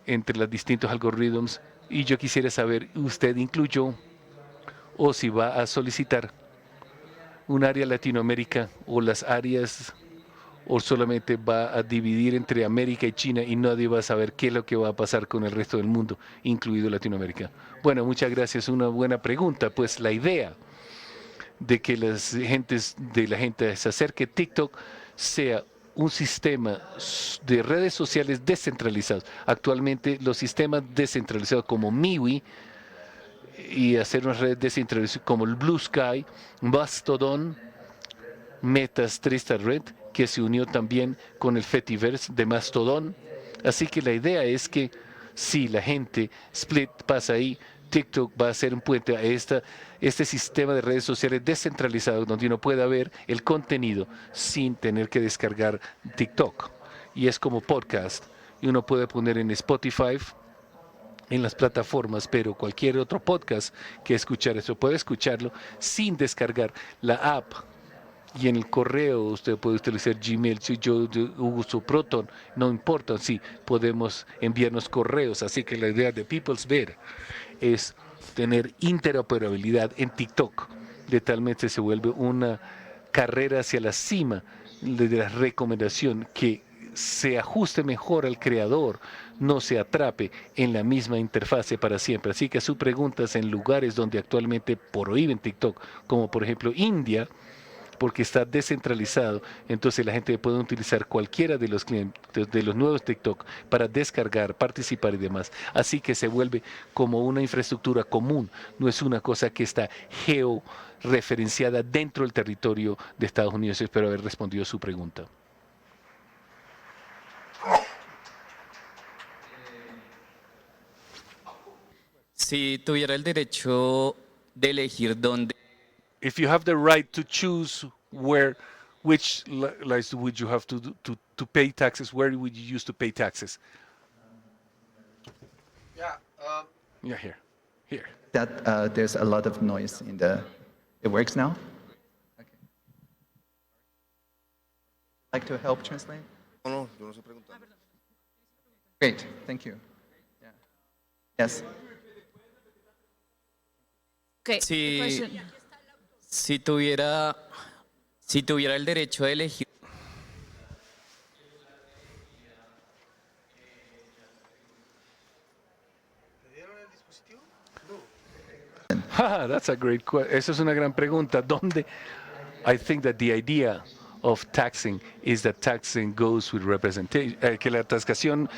entre los distintos algoritmos. Y yo quisiera saber, ¿usted incluyó o si va a solicitar un área Latinoamérica o las áreas o solamente va a dividir entre América y China y nadie va a saber qué es lo que va a pasar con el resto del mundo, incluido Latinoamérica? Bueno, muchas gracias. Una buena pregunta. Pues la idea de que la gente se acerque a TikTok sea un sistema de redes sociales descentralizados. Actualmente los sistemas descentralizados como MeWe y hacer unas redes descentralizadas como el Blue Sky, Mastodon, Meta's Tristar Red, que se unió también con el Fediverse de Mastodon. Así que la idea es que si la gente Split pasa ahí, TikTok va a ser un puente a este sistema de redes sociales descentralizado donde uno pueda ver el contenido sin tener que descargar TikTok. Y es como podcast. Y uno puede poner en Spotify, en las plataformas, pero cualquier otro podcast que escuchar eso, puede escucharlo sin descargar la app. Y en el correo usted puede utilizar Gmail. Si yo uso Proton, no importa, sí, podemos enviarnos correos. Así que la idea de People's Bear es tener interoperabilidad en TikTok. De talmente se vuelve una carrera hacia la cima de la recomendación que se ajuste mejor al creador, no se atrape en la misma interfase para siempre. Así que su pregunta es en lugares donde actualmente prohíben TikTok, como por ejemplo India, porque está descentralizado, entonces la gente puede utilizar cualquiera de los clientes de los nuevos TikTok para descargar, participar y demás. Así que se vuelve como una infraestructura común, no es una cosa que está georreferenciada dentro del territorio de Estados Unidos. Espero haber respondido su pregunta. Si tuviera el derecho de elegir dónde. If you have the right to choose which license would you have to pay taxes, where would you use to pay taxes? Yeah, here. That there's a lot of noise in the. It works now. Okay. Like to help translate? No, yo no sé preguntar. Great, thank you. Yeah. Yes. Okay. Si tuviera el derecho de elegir. That's a great question. Esa es una gran pregunta. ¿Dónde? I think that the idea of taxing is that taxing goes with representation. Que la taxación,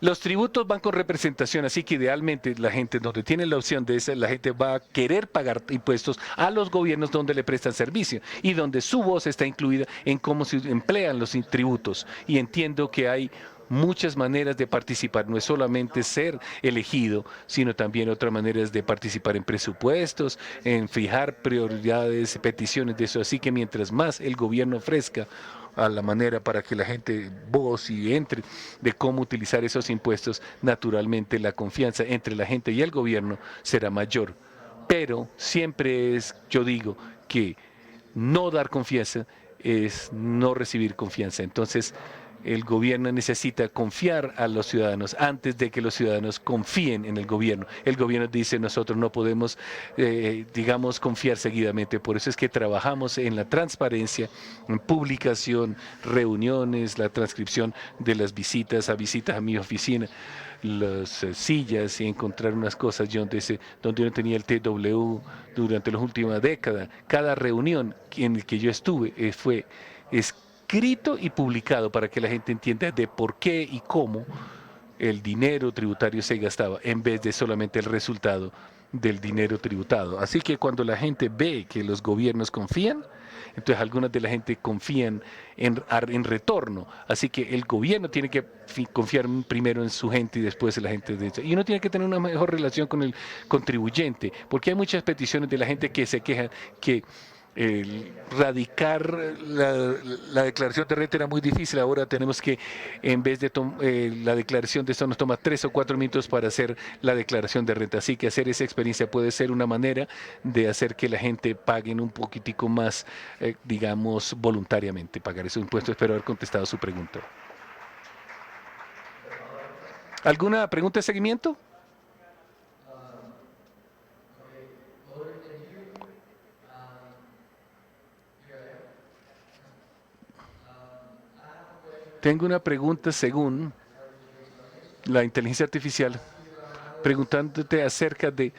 los tributos van con representación, así que idealmente la gente donde tiene la opción de esa, la gente va a querer pagar impuestos a los gobiernos donde le prestan servicio y donde su voz está incluida en cómo se emplean los tributos. Y entiendo que hay muchas maneras de participar, no es solamente ser elegido, sino también otras maneras de participar en presupuestos, en fijar prioridades, peticiones de eso. Así que mientras más el gobierno ofrezca a la manera para que la gente voz y entre de cómo utilizar esos impuestos, naturalmente la confianza entre la gente y el gobierno será mayor. Pero siempre es, yo digo, que no dar confianza es no recibir confianza. Entonces, el gobierno necesita confiar a los ciudadanos antes de que los ciudadanos confíen en el gobierno. El gobierno dice, nosotros no podemos, digamos, confiar seguidamente. Por eso es que trabajamos en la transparencia, en publicación, reuniones, la transcripción de las visitas a mi oficina, las sillas y encontrar unas cosas donde uno tenía el TW durante las últimas décadas. Cada reunión en la que yo estuve fue escrito y publicado para que la gente entienda de por qué y cómo el dinero tributario se gastaba en vez de solamente el resultado del dinero tributado. Así que cuando la gente ve que los gobiernos confían, entonces algunas de la gente confían en retorno. Así que el gobierno tiene que confiar primero en su gente y después en la gente de ella. Y uno tiene que tener una mejor relación con el contribuyente, porque hay muchas peticiones de la gente que se quejan que radicar la declaración de renta era muy difícil. Ahora tenemos que, en vez de la declaración de esto, nos toma 3 o 4 minutos para hacer la declaración de renta. Así que hacer esa experiencia puede ser una manera de hacer que la gente pague un poquitico más, digamos, voluntariamente pagar esos impuestos. Espero haber contestado su pregunta. ¿Alguna pregunta de seguimiento? Tengo una pregunta según la inteligencia artificial, preguntándote acerca de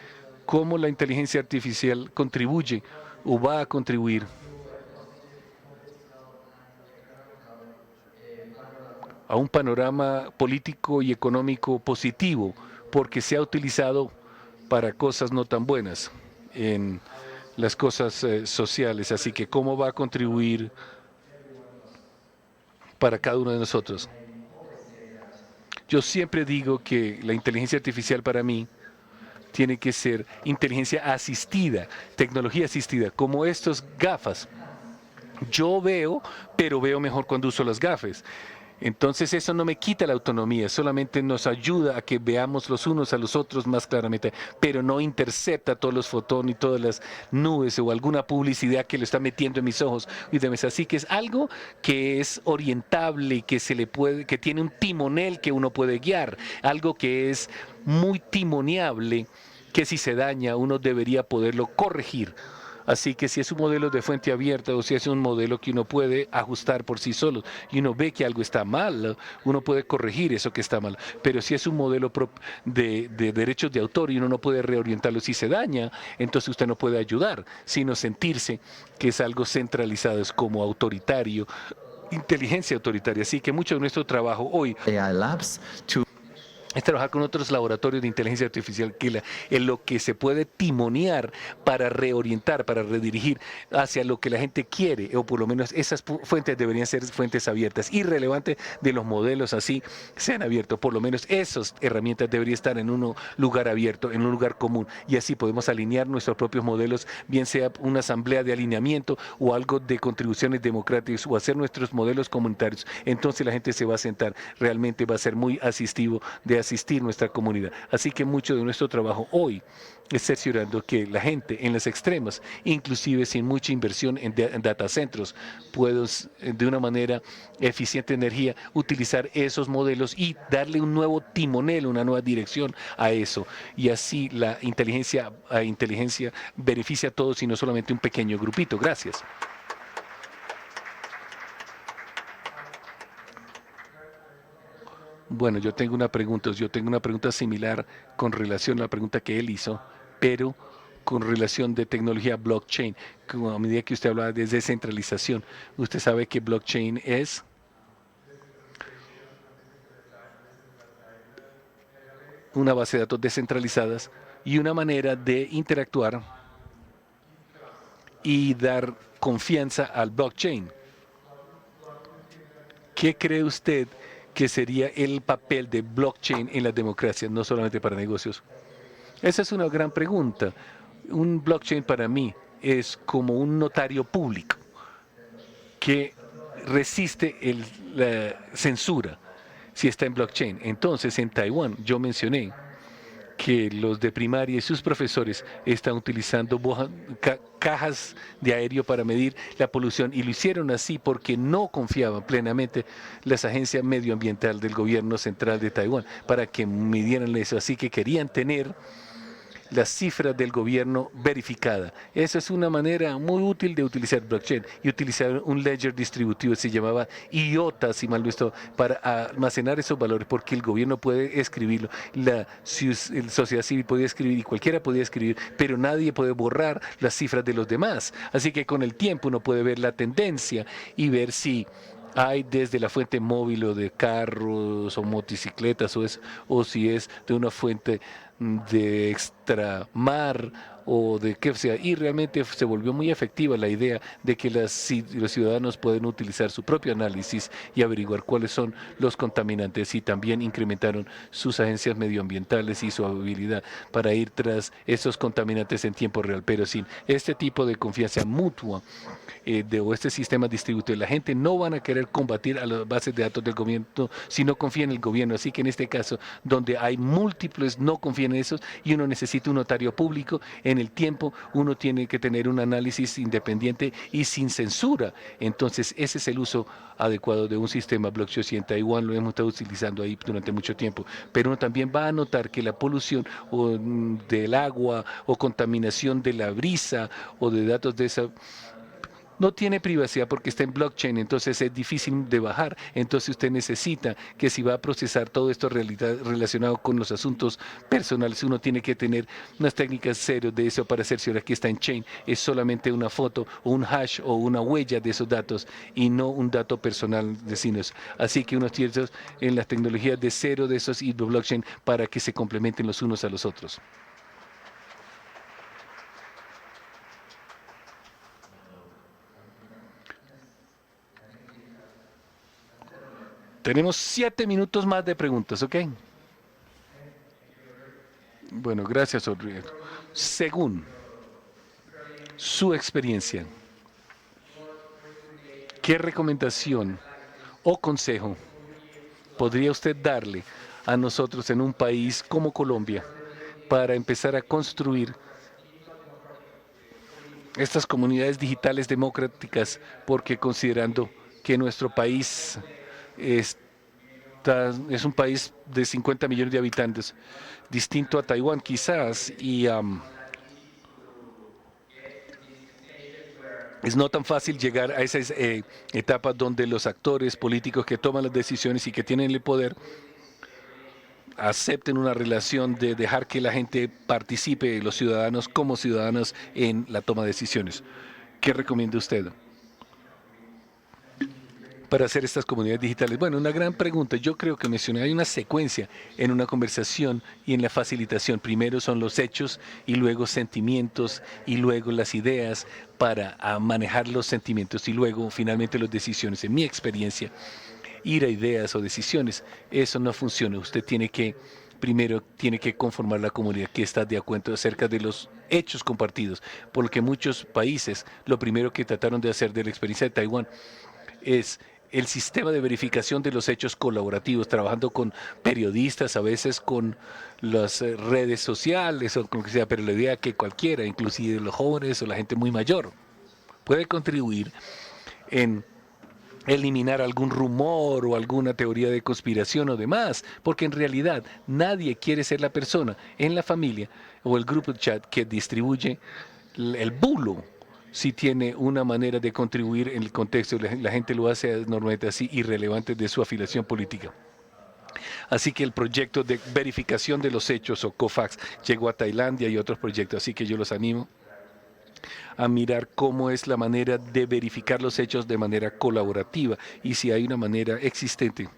cómo la inteligencia artificial contribuye o va a contribuir a un panorama político y económico positivo, porque se ha utilizado para cosas no tan buenas en las cosas sociales. Así que, ¿cómo va a contribuir para cada uno de nosotros? Yo siempre digo que la inteligencia artificial para mí tiene que ser inteligencia asistida, tecnología asistida, como estos gafas. Yo veo, pero veo mejor cuando uso las gafas. Entonces eso no me quita la autonomía, solamente nos ayuda a que veamos los unos a los otros más claramente, pero no intercepta todos los fotones y todas las nubes o alguna publicidad que lo está metiendo en mis ojos y demás. Así que es algo que es orientable y que que tiene un timonel que uno puede guiar, algo que es muy timoneable, que si se daña uno debería poderlo corregir. Así que si es un modelo de fuente abierta o si es un modelo que uno puede ajustar por sí solo y uno ve que algo está mal, uno puede corregir eso que está mal. Pero si es un modelo de derechos de autor y uno no puede reorientarlo si se daña, entonces usted no puede ayudar, sino sentirse que es algo centralizado, es como autoritario, inteligencia autoritaria. Así que mucho de nuestro trabajo hoy es trabajar con otros laboratorios de inteligencia artificial en lo que se puede timonear para reorientar, para redirigir hacia lo que la gente quiere, o por lo menos esas fuentes deberían ser fuentes abiertas. Irrelevante de los modelos así sean abiertos, por lo menos esas herramientas deberían estar en un lugar abierto, en un lugar común, y así podemos alinear nuestros propios modelos, bien sea una asamblea de alineamiento o algo de contribuciones democráticas o hacer nuestros modelos comunitarios. Entonces la gente se va a sentar, realmente va a ser muy asistivo de asistir nuestra comunidad. Así que mucho de nuestro trabajo hoy es cerciorando que la gente en las extremas, inclusive sin mucha inversión en data centros, pueda de una manera eficiente de energía utilizar esos modelos y darle un nuevo timonel, una nueva dirección a eso. Y así la inteligencia beneficia a todos y no solamente un pequeño grupito. Gracias. Bueno, yo tengo una pregunta similar con relación a la pregunta que él hizo, pero con relación de tecnología blockchain. Como a medida que usted hablaba de descentralización, usted sabe que blockchain es una base de datos descentralizadas y una manera de interactuar y dar confianza al blockchain. ¿Qué cree usted que sería el papel de blockchain en la democracia, no solamente para negocios? Esa es una gran pregunta. Un blockchain para mí es como un notario público que resiste la censura si está en blockchain. Entonces, en Taiwán, yo mencioné que los de primaria y sus profesores están utilizando cajas de aéreo para medir la polución y lo hicieron así porque no confiaban plenamente las agencias medioambientales del gobierno central de Taiwán para que midieran eso. Así que querían tener las cifras del gobierno verificada. Esa es una manera muy útil de utilizar blockchain y utilizar un ledger distributivo, se llamaba IOTA, si mal no estoy, para almacenar esos valores, porque el gobierno puede escribirlo, la sociedad civil podía escribir y cualquiera podía escribir, pero nadie puede borrar las cifras de los demás. Así que con el tiempo uno puede ver la tendencia y ver si hay desde la fuente móvil o de carros o motocicletas o si es de una fuente de extramar o de qué sea, y realmente se volvió muy efectiva la idea de que los ciudadanos pueden utilizar su propio análisis y averiguar cuáles son los contaminantes, y también incrementaron sus agencias medioambientales y su habilidad para ir tras esos contaminantes en tiempo real. Pero sin este tipo de confianza mutua o este sistema distributivo, la gente no van a querer combatir a las bases de datos del gobierno si no confía en el gobierno. Así que en este caso, donde hay múltiples no confían en esos y uno necesita un notario público, en el tiempo uno tiene que tener un análisis independiente y sin censura. Entonces ese es el uso adecuado de un sistema blockchain, y en Taiwán lo hemos estado utilizando ahí durante mucho tiempo. Pero uno también va a notar que la polución del agua o contaminación de la brisa o de datos de esa no tiene privacidad porque está en blockchain, entonces es difícil de bajar. Entonces usted necesita que si va a procesar todo esto relacionado con los asuntos personales, uno tiene que tener unas técnicas serias de eso para hacer si ahora aquí está en chain, es solamente una foto o un hash o una huella de esos datos y no un dato personal de signos. Así que unos tiene en las tecnologías de cero de esos y blockchain para que se complementen los unos a los otros. Tenemos 7 minutos más de preguntas, ¿ok? Bueno, gracias, Rodrigo. Según su experiencia, ¿qué recomendación o consejo podría usted darle a nosotros en un país como Colombia para empezar a construir estas comunidades digitales democráticas? Porque considerando que nuestro país es un país de 50 millones de habitantes, distinto a Taiwán quizás, y es no tan fácil llegar a esas etapas donde los actores políticos que toman las decisiones y que tienen el poder acepten una relación de dejar que la gente participe, los ciudadanos como ciudadanos, en la toma de decisiones. ¿Qué recomienda usted para hacer estas comunidades digitales? Bueno, una gran pregunta. Yo creo que mencioné, hay una secuencia en una conversación y en la facilitación. Primero son los hechos y luego sentimientos y luego las ideas para manejar los sentimientos y luego finalmente las decisiones. En mi experiencia, ir a ideas o decisiones, eso no funciona. Usted primero tiene que conformar la comunidad que está de acuerdo acerca de los hechos compartidos, porque muchos países lo primero que trataron de hacer de la experiencia de Taiwán es el sistema de verificación de los hechos colaborativos, trabajando con periodistas, a veces con las redes sociales o con lo que sea, pero la idea que cualquiera, inclusive los jóvenes o la gente muy mayor, puede contribuir en eliminar algún rumor o alguna teoría de conspiración o demás, porque en realidad nadie quiere ser la persona en la familia o el grupo de chat que distribuye el bulo. Si tiene una manera de contribuir en el contexto, la gente lo hace normalmente así, irrelevante de su afiliación política. Así que el proyecto de verificación de los hechos o COFAX llegó a Tailandia y otros proyectos, así que yo los animo a mirar cómo es la manera de verificar los hechos de manera colaborativa y si hay una manera existente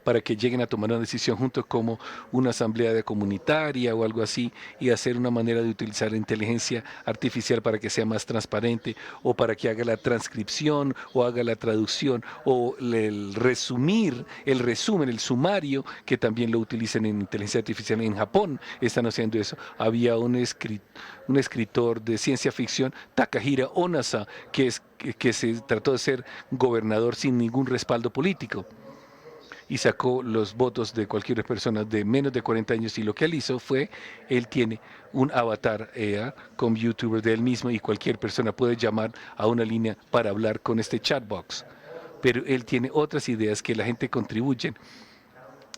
para que lleguen a tomar una decisión juntos como una asamblea comunitaria o algo así y hacer una manera de utilizar la inteligencia artificial para que sea más transparente o para que haga la transcripción o haga la traducción o el resumen, el sumario, que también lo utilicen en inteligencia artificial. En Japón están haciendo eso. Había un escritor de ciencia ficción, Takahira Onasa, que se trató de ser gobernador sin ningún respaldo político y sacó los votos de cualquier persona de menos de 40 años y lo que él hizo fue, él tiene un avatar con youtuber de él mismo y cualquier persona puede llamar a una línea para hablar con este chatbox. Pero él tiene otras ideas que la gente contribuye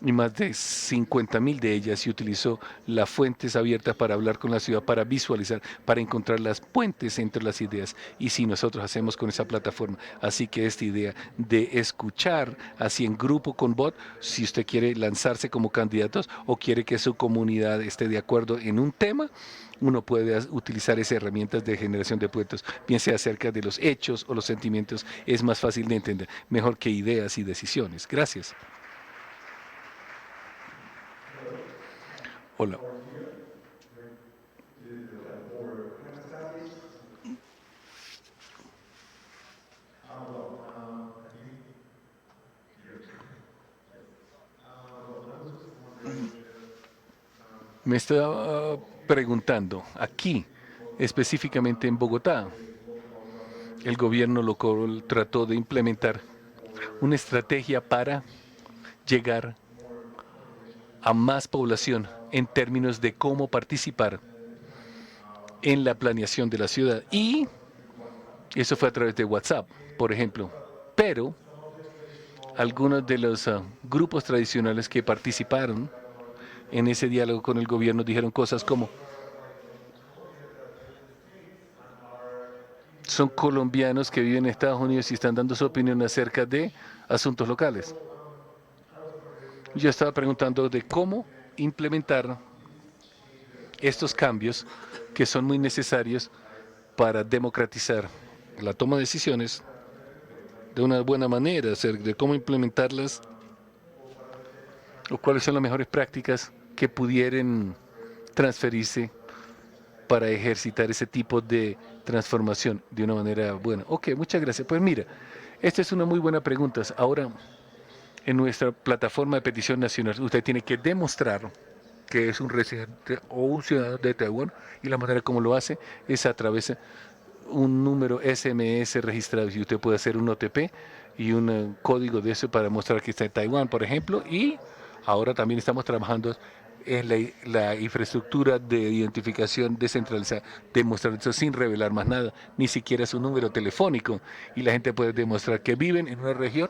y más de 50,000 de ellas y utilizó las fuentes abiertas para hablar con la ciudad, para visualizar, para encontrar las puentes entre las ideas. Y si nosotros hacemos con esa plataforma, así que esta idea de escuchar así en grupo con bot, si usted quiere lanzarse como candidatos o quiere que su comunidad esté de acuerdo en un tema, uno puede utilizar esas herramientas de generación de puestos, bien sea acerca de los hechos o los sentimientos, es más fácil de entender, mejor que ideas y decisiones. Gracias. Hola. Me estaba preguntando, aquí, específicamente en Bogotá, el gobierno local trató de implementar una estrategia para llegar a más población en términos de cómo participar en la planeación de la ciudad. Y eso fue a través de WhatsApp, por ejemplo. Pero algunos de los grupos tradicionales que participaron en ese diálogo con el gobierno dijeron cosas como: son colombianos que viven en Estados Unidos y están dando su opinión acerca de asuntos locales. Yo estaba preguntando de cómo implementar estos cambios que son muy necesarios para democratizar la toma de decisiones de una buena manera, de cómo implementarlas o cuáles son las mejores prácticas que pudieran transferirse para ejercitar ese tipo de transformación de una manera buena. Ok, muchas gracias. Pues mira, esta es una muy buena pregunta. Ahora, en nuestra plataforma de petición nacional, usted tiene que demostrar que es un residente o un ciudadano de Taiwán y la manera como lo hace es a través de un número SMS registrado y usted puede hacer un OTP y un código de eso para mostrar que está en Taiwán, por ejemplo, y ahora también estamos trabajando en la infraestructura de identificación descentralizada, demostrar eso sin revelar más nada, ni siquiera su número telefónico, y la gente puede demostrar que viven en una región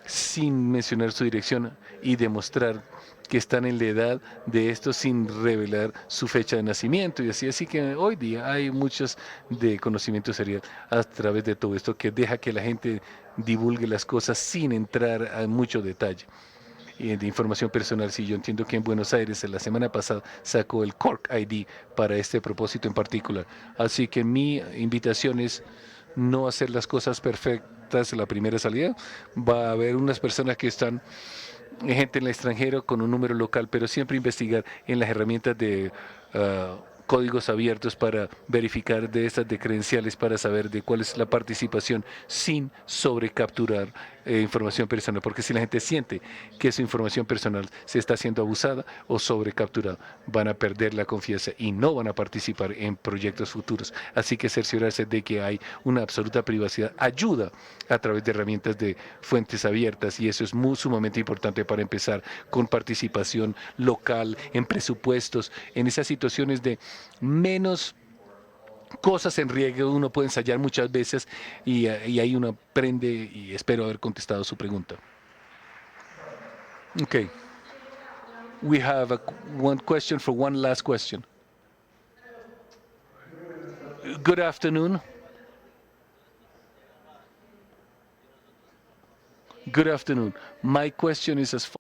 sin mencionar su dirección y demostrar que están en la edad de esto sin revelar su fecha de nacimiento y así que hoy día hay muchos de conocimiento serial a través de todo esto que deja que la gente divulgue las cosas sin entrar a mucho detalle y de información personal. Sí, yo entiendo que en Buenos Aires la semana pasada sacó el Cork ID para este propósito en particular, así que mi invitación es no hacer las cosas perfectas en la primera salida. Va a haber unas personas que están, gente en el extranjero con un número local, pero siempre investigar en las herramientas de códigos abiertos para verificar de estas de credenciales para saber de cuál es la participación sin sobrecapturar información personal, porque si la gente siente que su información personal se está siendo abusada o sobrecapturada, van a perder la confianza y no van a participar en proyectos futuros. Así que cerciorarse de que hay una absoluta privacidad ayuda a través de herramientas de fuentes abiertas y eso es sumamente importante para empezar con participación local, en presupuestos, en esas situaciones de menos cosas en riesgo, uno puede ensayar muchas veces y ahí uno aprende y espero haber contestado su pregunta. Okay. We have one question for one last question. Good afternoon. Good afternoon. My question is as follows.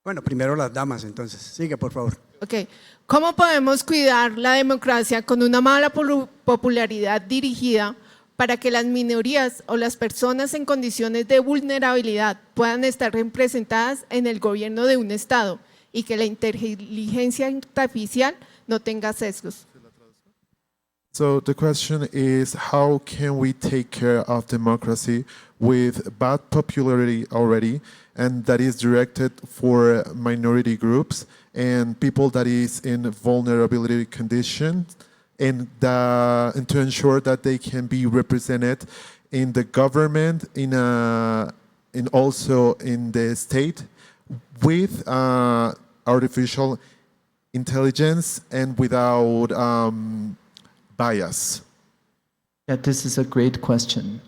Bueno, primero las damas, entonces. Sigue, por favor. Ok. ¿Cómo podemos cuidar la democracia con una mala popularidad dirigida para que las minorías o las personas en condiciones de vulnerabilidad puedan estar representadas en el gobierno de un Estado y que la inteligencia artificial no tenga sesgos? So the question is, how can we take care of democracy with bad popularity already, and that is directed for minority groups and people that is in vulnerability conditions, and to ensure that they can be represented in the government, and also in the state, with artificial intelligence and without bias? Yeah, this is a great question.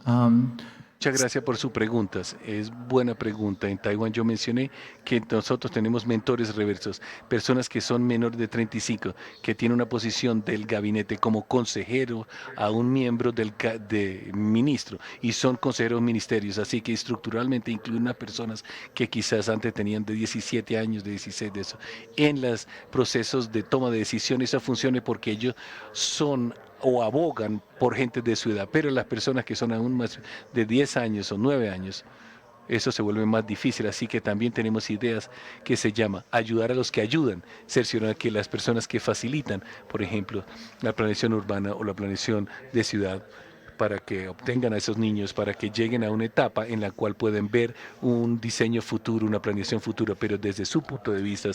Muchas gracias por sus preguntas. Es buena pregunta. En Taiwán yo mencioné que nosotros tenemos mentores reversos, personas que son menores de 35, que tienen una posición del gabinete como consejero a un miembro de ministro y son consejeros ministerios. Así que estructuralmente incluyen unas personas que quizás antes tenían de 17 años, de 16 de eso, en los procesos de toma de decisiones. Eso funciona porque ellos son o abogan por gente de su edad, pero las personas que son aún más de 10 años o 9 años, eso se vuelve más difícil, así que también tenemos ideas que se llama ayudar a los que ayudan, cerciorar que las personas que facilitan, por ejemplo, la planeación urbana o la planeación de ciudad, para que obtengan a esos niños, para que lleguen a una etapa en la cual pueden ver un diseño futuro, una planeación futura, pero desde su punto de vista,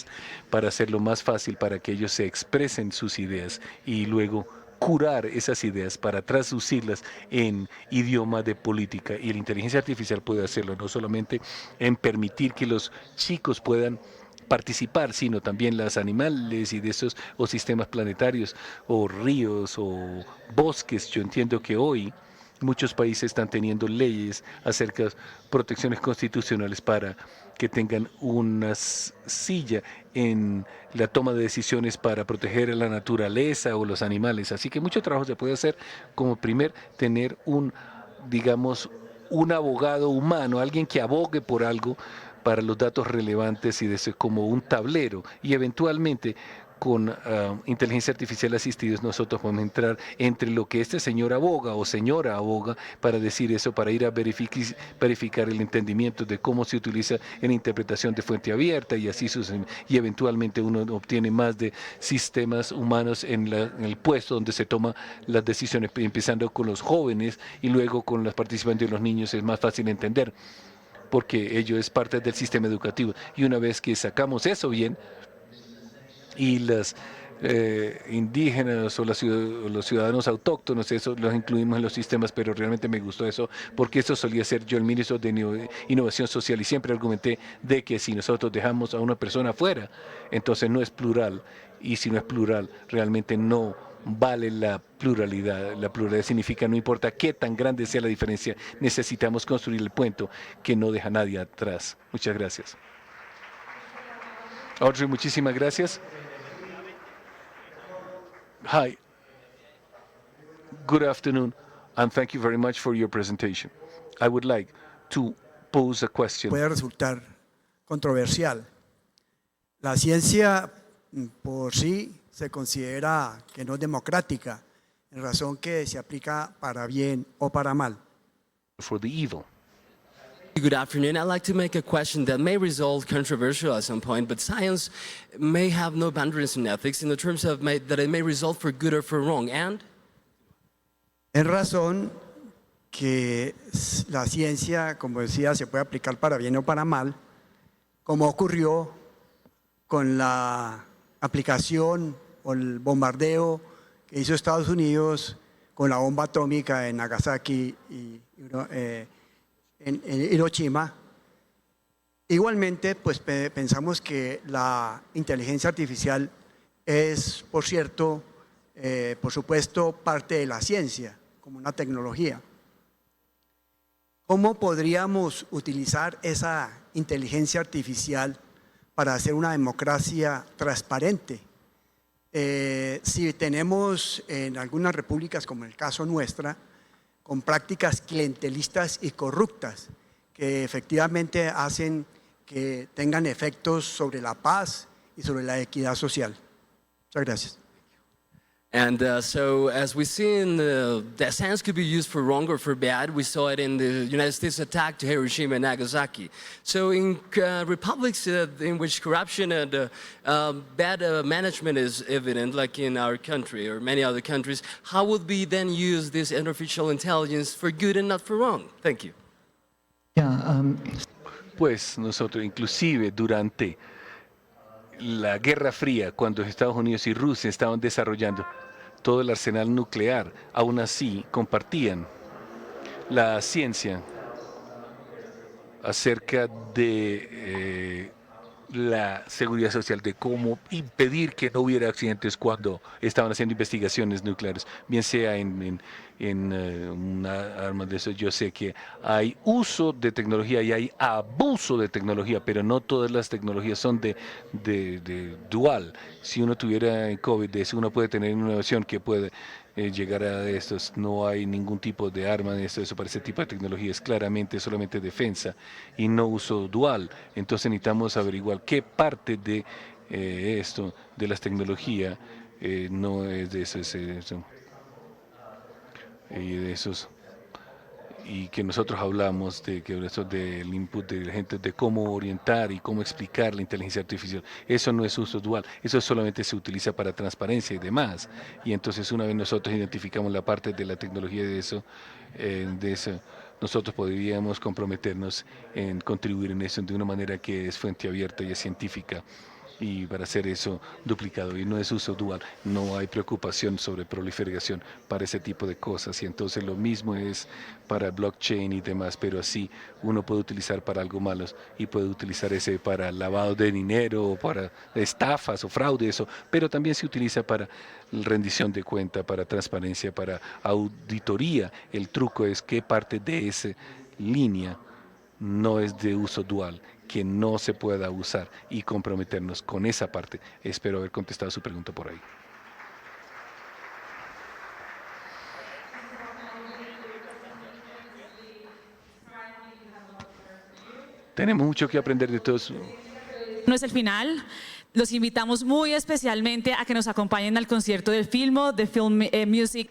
para hacerlo más fácil, para que ellos se expresen sus ideas y luego curar esas ideas para traducirlas en idioma de política. Y la inteligencia artificial puede hacerlo, no solamente en permitir que los chicos puedan participar, sino también los animales y de esos o sistemas planetarios o ríos o bosques. Yo entiendo que hoy muchos países están teniendo leyes acerca de protecciones constitucionales para que tengan una silla en la toma de decisiones para proteger a la naturaleza o los animales. Así que mucho trabajo se puede hacer, como primer tener un abogado humano, alguien que abogue por algo para los datos relevantes y de eso como un tablero, y eventualmente con inteligencia artificial asistidos nosotros podemos entrar entre lo que este señor aboga o señora aboga para decir eso, para ir a verificar el entendimiento de cómo se utiliza en interpretación de fuente abierta y así y eventualmente uno obtiene más de sistemas humanos en el puesto donde se toman las decisiones, empezando con los jóvenes y luego con los participantes de los niños. Es más fácil entender porque ello es parte del sistema educativo, y una vez que sacamos eso bien, y las indígenas o los ciudadanos autóctonos, eso los incluimos en los sistemas, pero realmente me gustó eso, porque eso solía ser yo el ministro de Innovación Social y siempre argumenté de que si nosotros dejamos a una persona afuera, entonces no es plural, y si no es plural, realmente no vale la pluralidad. La pluralidad significa no importa qué tan grande sea la diferencia, necesitamos construir el puente que no deja a nadie atrás. Muchas gracias. Audrey, muchísimas gracias. Hi. Good afternoon, and thank you very much for your presentation. I would like to pose a question. Puede resultar controversial. La ciencia por sí se considera que no es democrática, en razón que se aplica para bien o para mal. For the evil. Good afternoon. I'd like to make a question that may result controversial at some point, but science may have no boundaries in ethics in the terms of that it may result for good or for wrong. And? En razón que la ciencia, como decía, se puede aplicar para bien o para mal, como ocurrió con la aplicación o el bombardeo que hizo Estados Unidos con la bomba atómica en Nagasaki y en Hiroshima. Igualmente, pues pensamos que la inteligencia artificial es, por cierto, por supuesto, parte de la ciencia, como una tecnología. ¿Cómo podríamos utilizar esa inteligencia artificial para hacer una democracia transparente? Si tenemos en algunas repúblicas, como en el caso nuestra, con prácticas clientelistas y corruptas, que efectivamente hacen que tengan efectos sobre la paz y sobre la equidad social. Muchas gracias. And so, as we see in the science could be used for wrong or for bad, we saw it in the United States attack to Hiroshima and Nagasaki. So, in republics in which corruption and bad management is evident, like in our country or many other countries, how would we then use this artificial intelligence for good and not for wrong? Thank you. Pues nosotros, inclusive durante la Guerra Fría, cuando Estados Unidos y Rusia estaban desarrollando todo el arsenal nuclear, aún así compartían la ciencia acerca de la seguridad social, de cómo impedir que no hubiera accidentes cuando estaban haciendo investigaciones nucleares, bien sea en una arma de eso. Yo sé que hay uso de tecnología y hay abuso de tecnología, pero no todas las tecnologías son de dual. Si uno tuviera COVID, uno puede tener una innovación que puede llegar a estos. No hay ningún tipo de arma de eso para ese tipo de tecnología. Es claramente solamente defensa y no uso dual. Entonces necesitamos averiguar qué parte de esto, de las tecnologías, no es de eso. Y de esos, y que nosotros hablamos de que eso del input de la gente, de cómo orientar y cómo explicar la inteligencia artificial. Eso no es uso dual, eso solamente se utiliza para transparencia y demás. Y entonces una vez nosotros identificamos la parte de la tecnología de eso, nosotros podríamos comprometernos en contribuir en eso de una manera que es fuente abierta y es científica. Y para hacer eso duplicado, y no es uso dual, no hay preocupación sobre proliferación para ese tipo de cosas, y entonces lo mismo es para blockchain y demás, pero así uno puede utilizar para algo malo y puede utilizar ese para lavado de dinero o para estafas o fraude, eso, pero también se utiliza para rendición de cuenta, para transparencia, para auditoría. El truco es qué parte de esa línea no es de uso dual, que no se pueda usar, y comprometernos con esa parte. Espero haber contestado su pregunta por ahí. Tenemos mucho que aprender de todos. No es el final. Los invitamos muy especialmente a que nos acompañen al concierto del Filmo, de Film Music.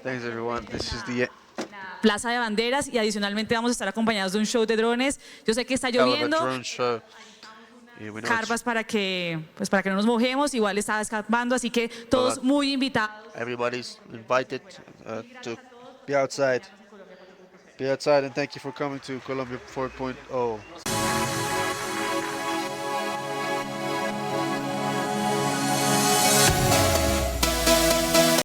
Thanks everyone. This is the Plaza de Banderas, y adicionalmente vamos a estar acompañados de un show de drones. Yo sé que está lloviendo, carpas para que no nos mojemos, igual está escapando, así que todos muy invitados. Everybody's invited to be outside. Be outside, and thank you for coming to Colombia 4.0.